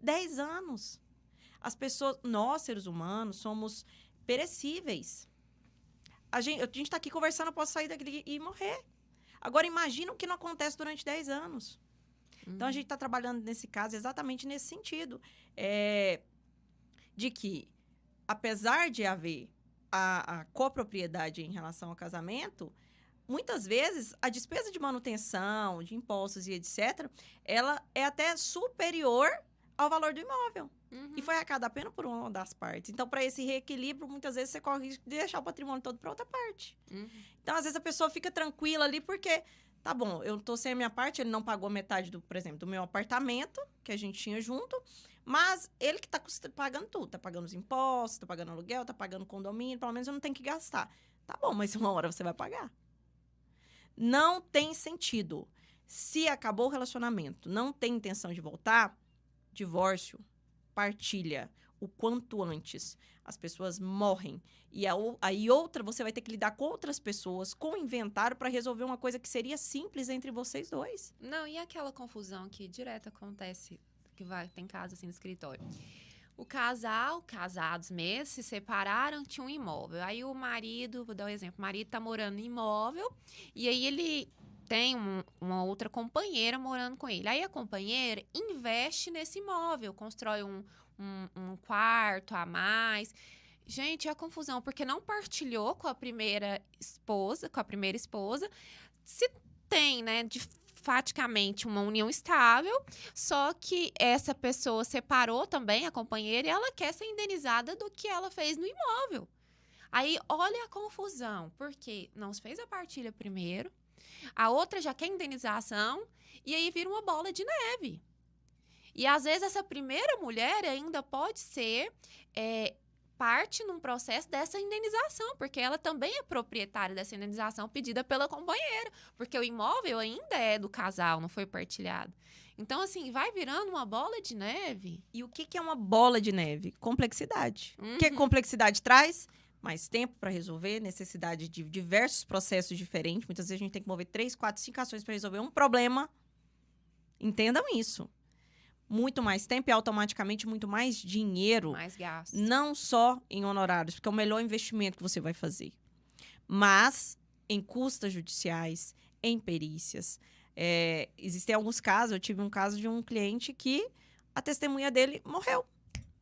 10 anos. As pessoas, nós, seres humanos, somos perecíveis. A gente está aqui conversando, eu posso sair daqui e morrer. Agora, imagina o que não acontece durante 10 anos. Então, a gente está trabalhando nesse caso exatamente nesse sentido. De que, apesar de haver a copropriedade em relação ao casamento, muitas vezes a despesa de manutenção, de impostos e etc., ela é até superior ao valor do imóvel. E foi arrecadada apenas por uma das partes. Então, para esse reequilíbrio, muitas vezes você corre o risco de deixar o patrimônio todo para outra parte. Então, às vezes a pessoa fica tranquila ali porque, tá bom, eu tô sem a minha parte, ele não pagou metade, por exemplo, do meu apartamento, que a gente tinha junto, mas ele que tá pagando tudo. Tá pagando os impostos, tá pagando aluguel, tá pagando condomínio, pelo menos eu não tenho que gastar. Tá bom, mas uma hora você vai pagar. Não tem sentido. Se acabou o relacionamento, não tem intenção de voltar, divórcio, partilha, o quanto antes. As pessoas morrem. E aí outra, você vai ter que lidar com outras pessoas, com inventário, para resolver uma coisa que seria simples entre vocês dois. Não, e aquela confusão que direto acontece, tem caso assim no escritório. O casal, casados mesmo, se separaram, tinha um imóvel. Aí o marido, vou dar um exemplo, o marido tá morando no imóvel e aí ele tem uma outra companheira morando com ele. Aí a companheira investe nesse imóvel, constrói um quarto a mais. Gente, é a confusão, porque não partilhou com a primeira esposa, se tem, né, faticamente uma união estável, só que essa pessoa separou também a companheira e ela quer ser indenizada do que ela fez no imóvel. Aí, olha a confusão, porque não se fez a partilha primeiro, a outra já quer indenização, e aí vira uma bola de neve. E, às vezes, essa primeira mulher ainda pode ser parte num processo dessa indenização, porque ela também é proprietária dessa indenização pedida pela companheira, porque o imóvel ainda é do casal, não foi partilhado. Então, assim, vai virando uma bola de neve. E o que é uma bola de neve? Complexidade. O que complexidade traz? Mais tempo para resolver, necessidade de diversos processos diferentes. Muitas vezes a gente tem que mover 3, 4, 5 ações para resolver um problema. Entendam isso. Muito mais tempo e automaticamente muito mais dinheiro. Mais gastos. Não só em honorários, porque é o melhor investimento que você vai fazer. Mas em custas judiciais, em perícias. Existem alguns casos, eu tive um caso de um cliente que a testemunha dele morreu.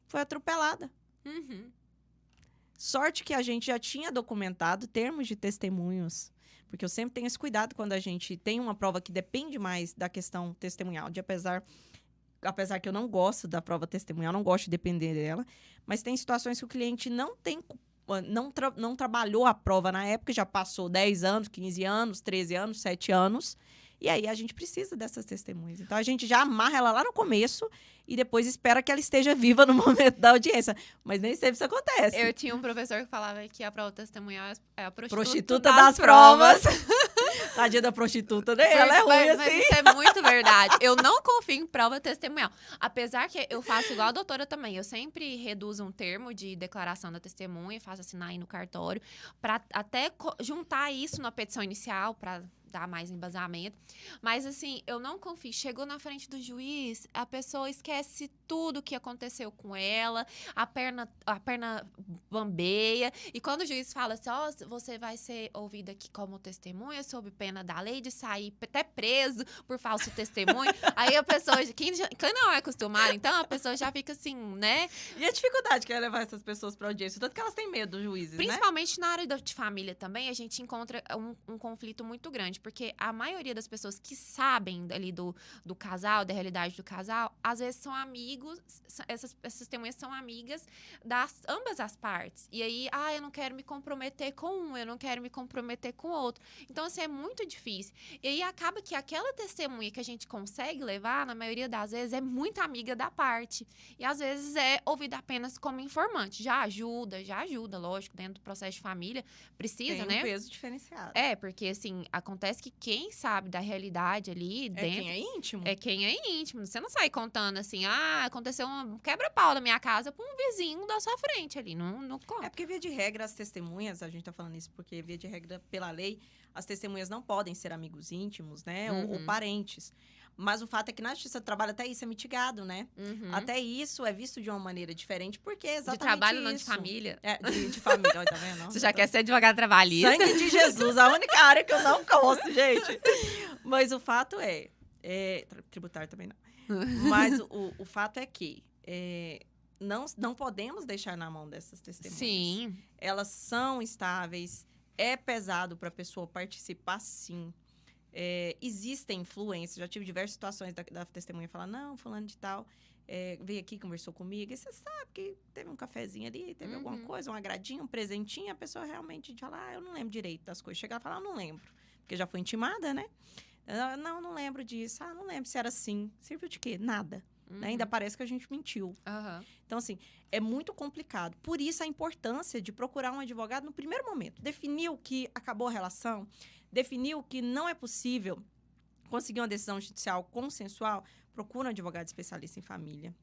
Foi atropelada. Sorte que a gente já tinha documentado termos de testemunhos. Porque eu sempre tenho esse cuidado quando a gente tem uma prova que depende mais da questão testemunhal. Apesar que eu não gosto da prova testemunhal, não gosto de depender dela, mas tem situações que o cliente não tem não trabalhou a prova na época, já passou 10 anos, 15 anos, 13 anos, 7 anos. E aí a gente precisa dessas testemunhas. Então a gente já amarra ela lá no começo e depois espera que ela esteja viva no momento da audiência. Mas nem sempre isso acontece. Eu tinha um professor que falava que a prova testemunhal é a Prostituta das provas. Tadinha da prostituta, né? Ela é ruim mas assim. isso é muito verdade. Eu não confio em prova testemunhal. Apesar que eu faço igual a doutora também. Eu sempre reduzo um termo de declaração da testemunha, faço assinar aí no cartório, para até juntar isso na petição inicial, para dar mais embasamento. Mas, assim, eu não confio. Chegou na frente do juiz, a pessoa esquece tudo o que aconteceu com ela, a perna bambeia. E quando o juiz fala assim, ó, você vai ser ouvida aqui como testemunha, sob pena da lei de sair até preso por falso testemunho. Aí a pessoa, quem não é acostumado, então a pessoa já fica assim, né? E a dificuldade que é levar essas pessoas para audiência? Tanto que elas têm medo dos juízes, Principalmente na área de família também, a gente encontra um conflito muito grande. Porque a maioria das pessoas que sabem ali do casal, da realidade do casal, às vezes são amigos, essas testemunhas são amigas das ambas as partes. E aí, eu não quero me comprometer com um, eu não quero me comprometer com o outro. Então, assim, é muito difícil. E aí acaba que aquela testemunha que a gente consegue levar, na maioria das vezes, é muito amiga da parte. E às vezes é ouvida apenas como informante. Já ajuda, lógico, dentro do processo de família, precisa, Tem né? um peso diferenciado. Porque, assim, acontece que quem sabe da realidade ali dentro... quem é íntimo. É quem é íntimo. Você não sai contando assim, aconteceu um quebra-pau na minha casa pra um vizinho da sua frente ali. Não conta. É porque, via de regra, as testemunhas, a gente tá falando isso porque, via de regra, pela lei, as testemunhas não podem ser amigos íntimos, né? Ou parentes. Mas o fato é que na Justiça do Trabalho até isso é mitigado, né? Até isso é visto de uma maneira diferente, porque é exatamente de trabalho, isso. não de família. De família, olha, tá vendo? Não, você já quer ser advogado trabalhista? Sangue de Jesus, a única área que eu não gosto, gente. Mas o fato tributário também não. Mas o fato é que não podemos deixar na mão dessas testemunhas. Sim. Elas são estáveis, é pesado para a pessoa participar, sim. Existem influências, já tive diversas situações da testemunha falar, não, fulano de tal, veio aqui, conversou comigo, e você sabe que teve um cafezinho ali, teve alguma coisa, um agradinho, um presentinho, a pessoa realmente fala, eu não lembro direito das coisas. Chega lá e fala, não lembro, porque já foi intimada, né? Não lembro disso, não lembro se era assim. Serviu de quê? Nada. Né? Ainda parece que a gente mentiu. Então, assim, é muito complicado. Por isso, a importância de procurar um advogado no primeiro momento. Definiu que acabou a relação, definiu que não é possível conseguir uma decisão judicial consensual, procura um advogado especialista em família.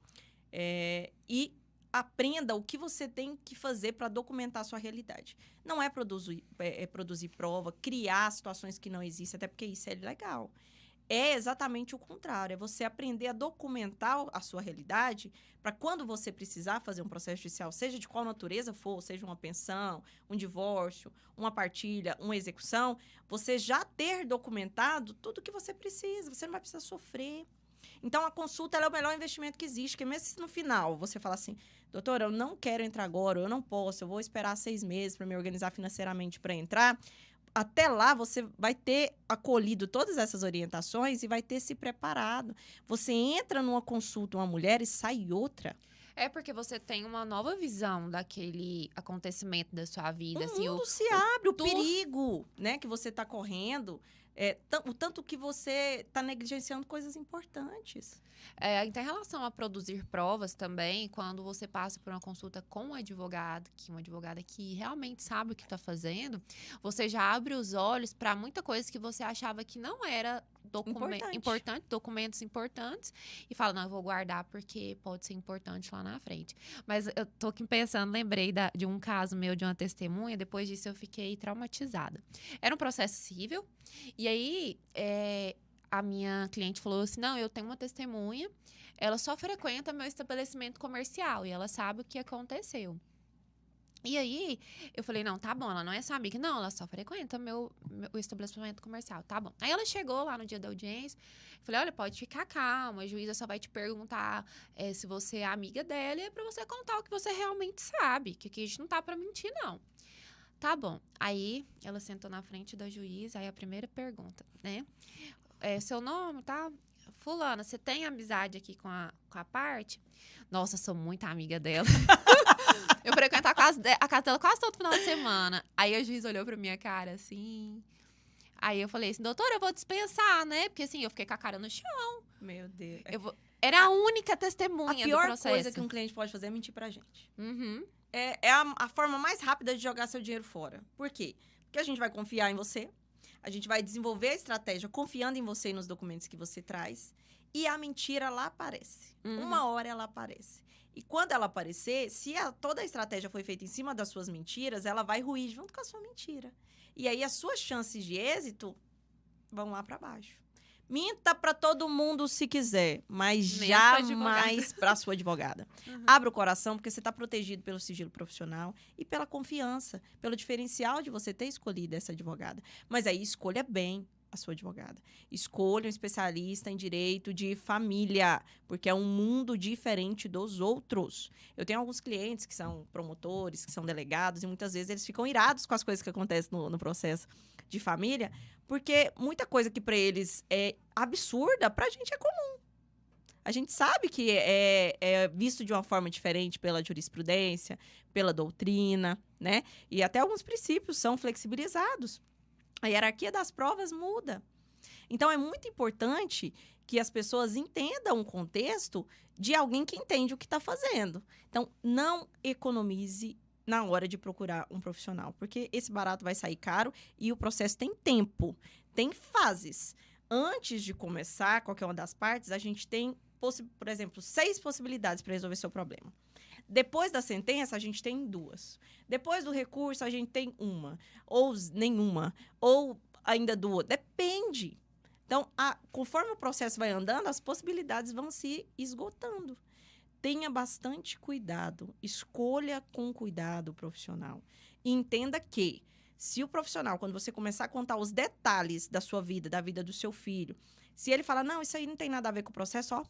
E aprenda o que você tem que fazer para documentar a sua realidade. Não é produzir prova, criar situações que não existem, até porque isso é ilegal. É exatamente o contrário, é você aprender a documentar a sua realidade para quando você precisar fazer um processo judicial, seja de qual natureza for, seja uma pensão, um divórcio, uma partilha, uma execução, você já ter documentado tudo o que você precisa, você não vai precisar sofrer. Então, a consulta é o melhor investimento que existe, porque mesmo se no final você falar assim, doutora, eu não quero entrar agora, eu não posso, eu vou esperar 6 meses para me organizar financeiramente para entrar, até lá você vai ter acolhido todas essas orientações e vai ter se preparado. Você entra numa consulta uma mulher e sai outra. É porque você tem uma nova visão daquele acontecimento da sua vida. O mundo se abre, o perigo, né, que você está correndo, o tanto que você está negligenciando coisas importantes. Em relação a produzir provas também, quando você passa por uma consulta com um advogado, uma advogada que realmente sabe o que está fazendo, você já abre os olhos para muita coisa que você achava que não era importante, documentos importantes, e fala, não, eu vou guardar porque pode ser importante lá na frente. Mas eu tô aqui pensando, lembrei de um caso meu de uma testemunha, depois disso eu fiquei traumatizada. Era um processo civil, e aí a minha cliente falou assim, não, eu tenho uma testemunha, ela só frequenta meu estabelecimento comercial e ela sabe o que aconteceu. E aí, eu falei, não, tá bom, ela não é sua amiga. Não, ela só frequenta o estabelecimento comercial, tá bom. Aí ela chegou lá no dia da audiência, falei, olha, pode ficar calma, a juíza só vai te perguntar se você é amiga dela e é pra você contar o que você realmente sabe, que aqui a gente não tá pra mentir, não. Tá bom. Aí, ela sentou na frente da juíza, aí a primeira pergunta, né? Seu nome, tá? Fulana, você tem amizade aqui com a parte? Nossa, sou muito amiga dela. Eu frequento a casa dela quase todo final de semana. Aí a juiz olhou pra minha cara, assim... Aí eu falei assim, doutora, eu vou dispensar, né? Porque assim, eu fiquei com a cara no chão. Meu Deus. Era a única testemunha do processo. A pior coisa que um cliente pode fazer é mentir pra gente. Uhum. É a forma mais rápida de jogar seu dinheiro fora. Por quê? Porque a gente vai confiar em você, a gente vai desenvolver a estratégia confiando em você e nos documentos que você traz, e a mentira lá aparece. Uma hora ela aparece. E quando ela aparecer, se toda a estratégia foi feita em cima das suas mentiras, ela vai ruir junto com a sua mentira. E aí as suas chances de êxito vão lá para baixo. Minta para todo mundo se quiser, mas Nem jamais para sua advogada. Uhum. Abra o coração, porque você está protegido pelo sigilo profissional e pela confiança, pelo diferencial de você ter escolhido essa advogada. Mas aí escolha bem a sua advogada. Escolha um especialista em direito de família, porque é um mundo diferente dos outros. Eu tenho alguns clientes que são promotores, que são delegados, e muitas vezes eles ficam irados com as coisas que acontecem no processo de família, porque muita coisa que para eles é absurda, para a gente é comum. A gente sabe que é visto de uma forma diferente pela jurisprudência, pela doutrina, né? E até alguns princípios são flexibilizados. A hierarquia das provas muda. Então, é muito importante que as pessoas entendam o contexto de alguém que entende o que está fazendo. Então, não economize na hora de procurar um profissional, porque esse barato vai sair caro e o processo tem tempo, tem fases. Antes de começar qualquer uma das partes, a gente tem, por exemplo, 6 possibilidades para resolver seu problema. Depois da sentença, a gente tem 2. Depois do recurso, a gente tem 1. Ou nenhuma. Ou ainda 2. Depende. Então, conforme o processo vai andando, as possibilidades vão se esgotando. Tenha bastante cuidado. Escolha com cuidado o profissional. E entenda que, se o profissional, quando você começar a contar os detalhes da sua vida, da vida do seu filho, se ele falar, não, isso aí não tem nada a ver com o processo, ó,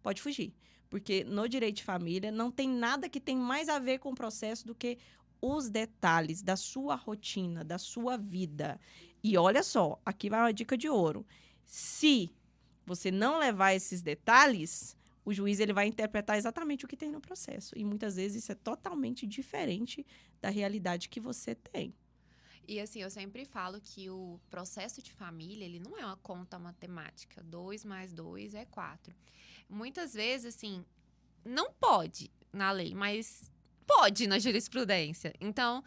pode fugir. Porque no direito de família não tem nada que tem mais a ver com o processo do que os detalhes da sua rotina, da sua vida. E olha só, aqui vai uma dica de ouro. Se você não levar esses detalhes, o juiz ele vai interpretar exatamente o que tem no processo. E muitas vezes isso é totalmente diferente da realidade que você tem. E assim, eu sempre falo que o processo de família, ele não é uma conta matemática. 2 mais 2 é 4. Muitas vezes, assim, não pode na lei, mas pode na jurisprudência. Então,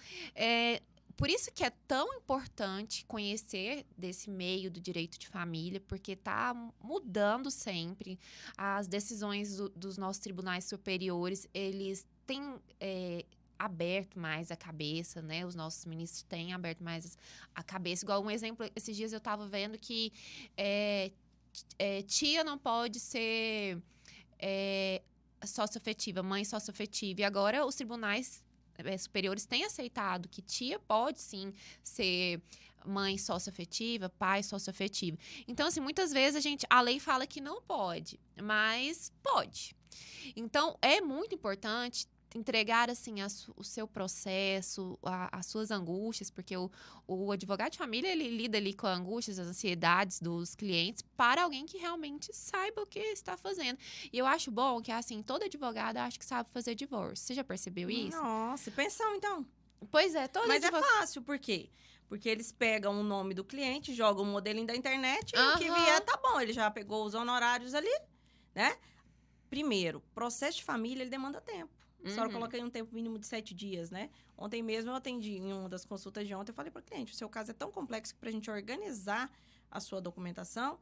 por isso que é tão importante conhecer desse meio do direito de família, porque está mudando sempre. As decisões dos nossos tribunais superiores, eles têm aberto mais a cabeça, né? Os nossos ministros têm aberto mais a cabeça. Igual um exemplo, esses dias eu estava vendo que tia não pode ser sócio-afetiva, mãe sócio-afetiva. E agora os tribunais superiores têm aceitado que tia pode, sim, ser mãe sócio-afetiva, pai sócio-afetivo. Então, assim, muitas vezes a lei fala que não pode, mas pode. Então, é muito importante entregar, assim, o seu processo, as suas angústias, porque o advogado de família, ele lida ali com as angústias, as ansiedades dos clientes para alguém que realmente saiba o que está fazendo. E eu acho bom que, assim, todo advogado acho que sabe fazer divórcio. Você já percebeu isso? Nossa, pensão, então. Pois é, todo Mas é fácil, por quê? Porque eles pegam o nome do cliente, jogam o modelinho da internet e o que vier tá bom. Ele já pegou os honorários ali, né? Primeiro, processo de família, ele demanda tempo. A senhora coloquei um tempo mínimo de 7 dias, né? Ontem mesmo eu atendi em uma das consultas de ontem, eu falei para o cliente, o seu caso é tão complexo que para a gente organizar a sua documentação,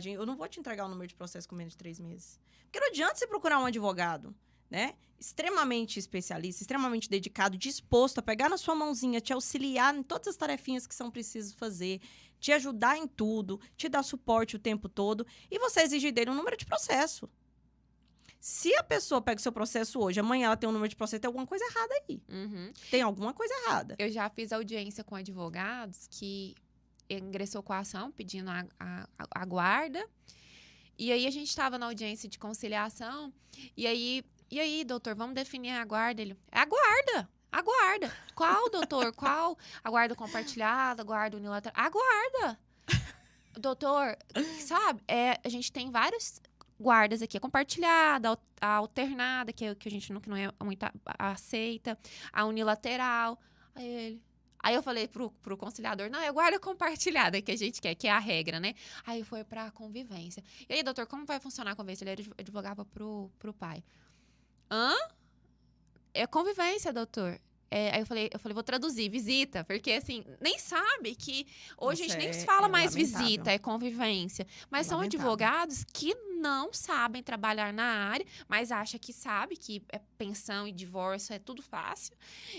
eu não vou te entregar o número de processo com menos de 3 meses. Porque não adianta você procurar um advogado, né? Extremamente especialista, extremamente dedicado, disposto a pegar na sua mãozinha, te auxiliar em todas as tarefinhas que são precisas fazer, te ajudar em tudo, te dar suporte o tempo todo, e você exigir dele um número de processo. Se a pessoa pega o seu processo hoje, amanhã ela tem um número de processo, tem alguma coisa errada aí. Tem alguma coisa errada. Eu já fiz audiência com advogados que ingressou com a ação pedindo a guarda. E aí a gente estava na audiência de conciliação. E aí, doutor, vamos definir a guarda? Ele, é a guarda. A guarda. Qual, doutor? Qual? A guarda compartilhada, a guarda unilateral. A guarda. Doutor, sabe? A gente tem vários guardas aqui, a compartilhada, a alternada, que a gente não é muito aceita, a unilateral. Aí eu falei pro conciliador, não, é guarda compartilhada que a gente quer, que é a regra, né? Aí foi pra convivência. E aí, doutor, como vai funcionar a convivência? Ele advogava pro pai. Hã? É convivência, doutor. Aí eu falei, vou traduzir, visita, porque assim, nem sabe que hoje Isso a gente nem se fala mais lamentável. visita, é convivência. Mas são Lamentável. advogados que não sabem trabalhar na área, mas acha que sabe que pensão e divórcio é tudo fácil,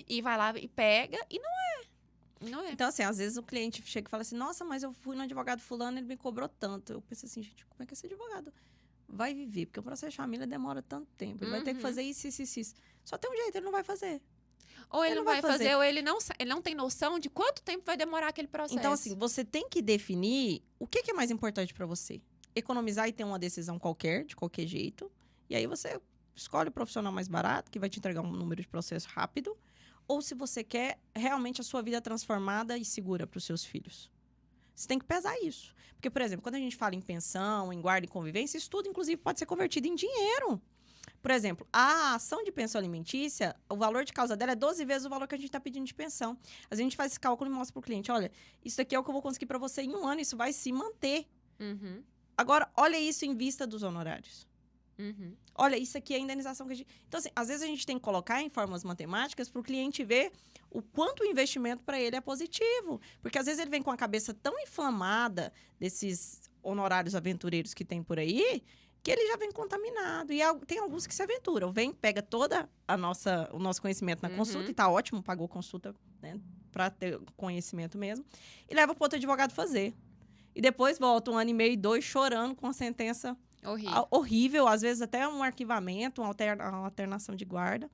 e vai lá e pega, e não é. Então, assim, às vezes o cliente chega e fala assim, nossa, mas eu fui no advogado fulano, ele me cobrou tanto. Eu penso assim, gente, como é que esse advogado vai viver? Porque o processo de família demora tanto tempo. Ele vai ter que fazer isso. Só tem um jeito, ele não vai fazer. Ou ele não vai fazer, ou ele não tem noção de quanto tempo vai demorar aquele processo. Então, assim, você tem que definir o que é mais importante para você. Economizar e ter uma decisão qualquer, de qualquer jeito. E aí você escolhe o profissional mais barato, que vai te entregar um número de processo rápido. Ou se você quer realmente a sua vida transformada e segura para os seus filhos. Você tem que pesar isso. Porque, por exemplo, quando a gente fala em pensão, em guarda e convivência, isso tudo, inclusive, pode ser convertido em dinheiro. Por exemplo, a ação de pensão alimentícia, o valor de causa dela é 12 vezes o valor que a gente está pedindo de pensão. A gente faz esse cálculo e mostra para o cliente, olha, isso aqui é o que eu vou conseguir para você em um ano, isso vai se manter. Agora, olha isso em vista dos honorários. Olha, isso aqui é a indenização que a gente... Então, assim, às vezes a gente tem que colocar em fórmulas matemáticas para o cliente ver o quanto o investimento para ele é positivo. Porque às vezes ele vem com a cabeça tão inflamada desses honorários aventureiros que tem por aí, que ele já vem contaminado. E tem alguns que se aventuram. Pega toda o nosso conhecimento na consulta, e tá ótimo, pagou consulta, né, para ter conhecimento mesmo, e leva para outro advogado fazer. E depois volta 1 ano e meio, 2, chorando com a sentença horrível, às vezes até um arquivamento, uma alternação de guarda,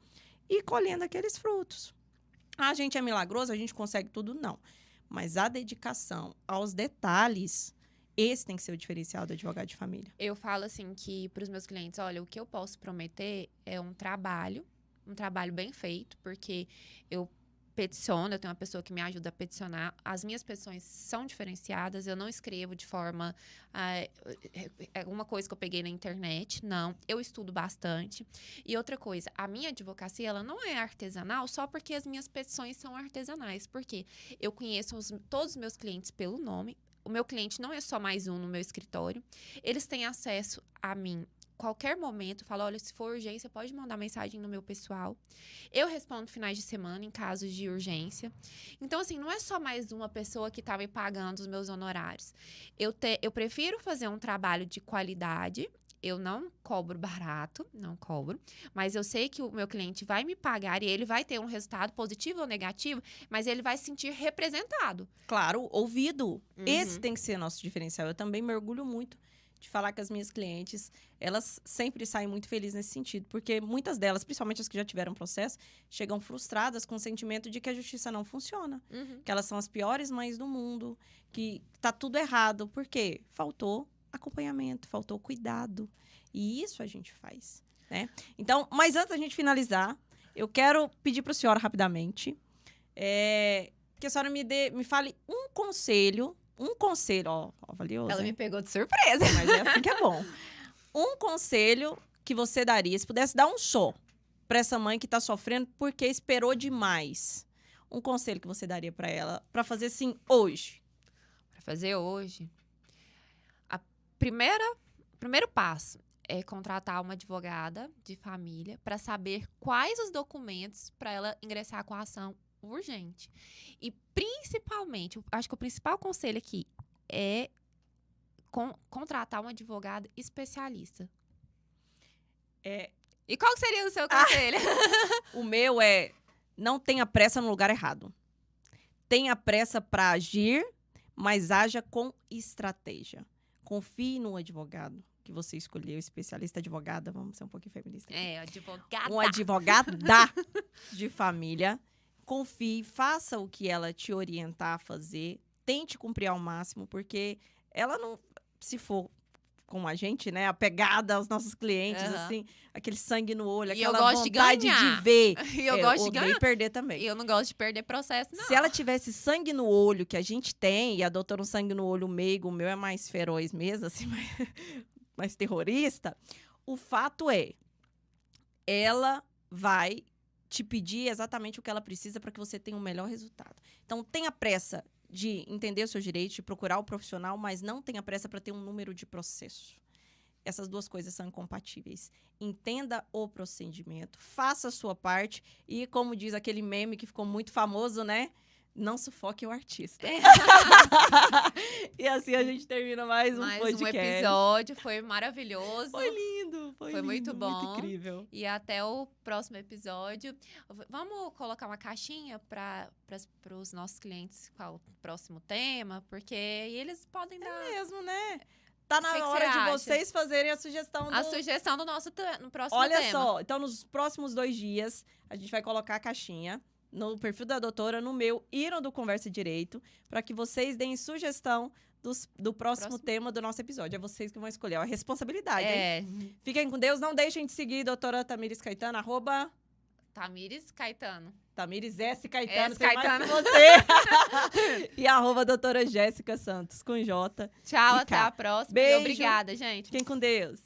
e colhendo aqueles frutos. A gente é milagroso, a gente consegue tudo? Não. Mas a dedicação aos detalhes, esse tem que ser o diferencial do advogado de família. Eu falo assim que para os meus clientes, olha, o que eu posso prometer é um trabalho bem feito, porque eu peticiono, eu tenho uma pessoa que me ajuda a peticionar. As minhas petições são diferenciadas, eu não escrevo de forma... alguma coisa que eu peguei na internet, não. Eu estudo bastante. E outra coisa, a minha advocacia, ela não é artesanal só porque as minhas petições são artesanais. Porque eu conheço todos os meus clientes pelo nome. O meu cliente não é só mais um no meu escritório. Eles têm acesso a mim qualquer momento. Falo, olha, se for urgência, pode mandar mensagem no meu pessoal. Eu respondo finais de semana em casos de urgência. Então, assim, não é só mais uma pessoa que está me pagando os meus honorários. Eu prefiro fazer um trabalho de qualidade. Eu não cobro barato, não cobro. Mas eu sei que o meu cliente vai me pagar e ele vai ter um resultado positivo ou negativo, mas ele vai se sentir representado. Claro, ouvido. Esse tem que ser nosso diferencial. Eu também me orgulho muito de falar que as minhas clientes, elas sempre saem muito felizes nesse sentido. Porque muitas delas, principalmente as que já tiveram processo, chegam frustradas com o sentimento de que a justiça não funciona. Que elas são as piores mães do mundo, que tá tudo errado. Por quê? Faltou acompanhamento, faltou cuidado. E isso a gente faz, né? Então, mas antes da gente finalizar, eu quero pedir para a senhora rapidamente que a senhora me fale um conselho, ó, valioso. Ela me pegou de surpresa. Mas é assim que é bom. Um conselho que você daria, se pudesse dar um só para essa mãe que está sofrendo porque esperou demais. Um conselho que você daria para ela, para fazer assim hoje. Para fazer hoje... Primeiro passo é contratar uma advogada de família para saber quais os documentos para ela ingressar com a ação urgente. E, principalmente, acho que o principal conselho aqui é contratar uma advogada especialista. E qual seria o seu conselho? O meu é: não tenha pressa no lugar errado. Tenha pressa para agir, mas haja com estratégia. Confie no advogado que você escolheu, especialista advogada, vamos ser um pouquinho feministas. Advogada. Um advogada de família. Confie, faça o que ela te orientar a fazer. Tente cumprir ao máximo, porque ela não, se for como a gente, né, apegada aos nossos clientes, assim, aquele sangue no olho, e aquela vontade de ver. E eu gosto de ganhar. E perder também. E eu não gosto de perder processo, não. Se ela tivesse sangue no olho, que a gente tem, e a doutora um sangue no olho meigo, o meu é mais feroz mesmo, assim, mas mais terrorista, o fato é, ela vai te pedir exatamente o que ela precisa para que você tenha o melhor resultado. Então, tenha pressa de entender os seus direitos, de procurar o profissional, mas não tenha pressa para ter um número de processo. Essas duas coisas são incompatíveis. Entenda o procedimento, faça a sua parte e, como diz aquele meme que ficou muito famoso, né? Não sufoque o artista. E assim a gente termina mais um podcast. Um episódio, foi maravilhoso. Foi lindo, foi lindo, muito bom. Muito incrível. E até o próximo episódio. Vamos colocar uma caixinha para os nossos clientes qual o próximo tema, porque eles podem dar... É mesmo, né? Tá na que hora de acha? vocês fazerem a sugestão A sugestão do nosso no próximo Olha tema. só, então nos próximos 2 dias, a gente vai colocar a caixinha no perfil da doutora, no meu e no do Conversa Direito, para que vocês deem sugestão do próximo tema do nosso episódio. É vocês que vão escolher. É uma responsabilidade, hein? Fiquem com Deus. Não deixem de seguir doutora Tamires Caetano, @ Tamires Caetano. Tamires S. Caetano, S. tem Caetano. mais que você. E @ doutora Jéssica Santos, com J. Tchau, E até K. a próxima. Beijo. E obrigada, gente. Fiquem com Deus.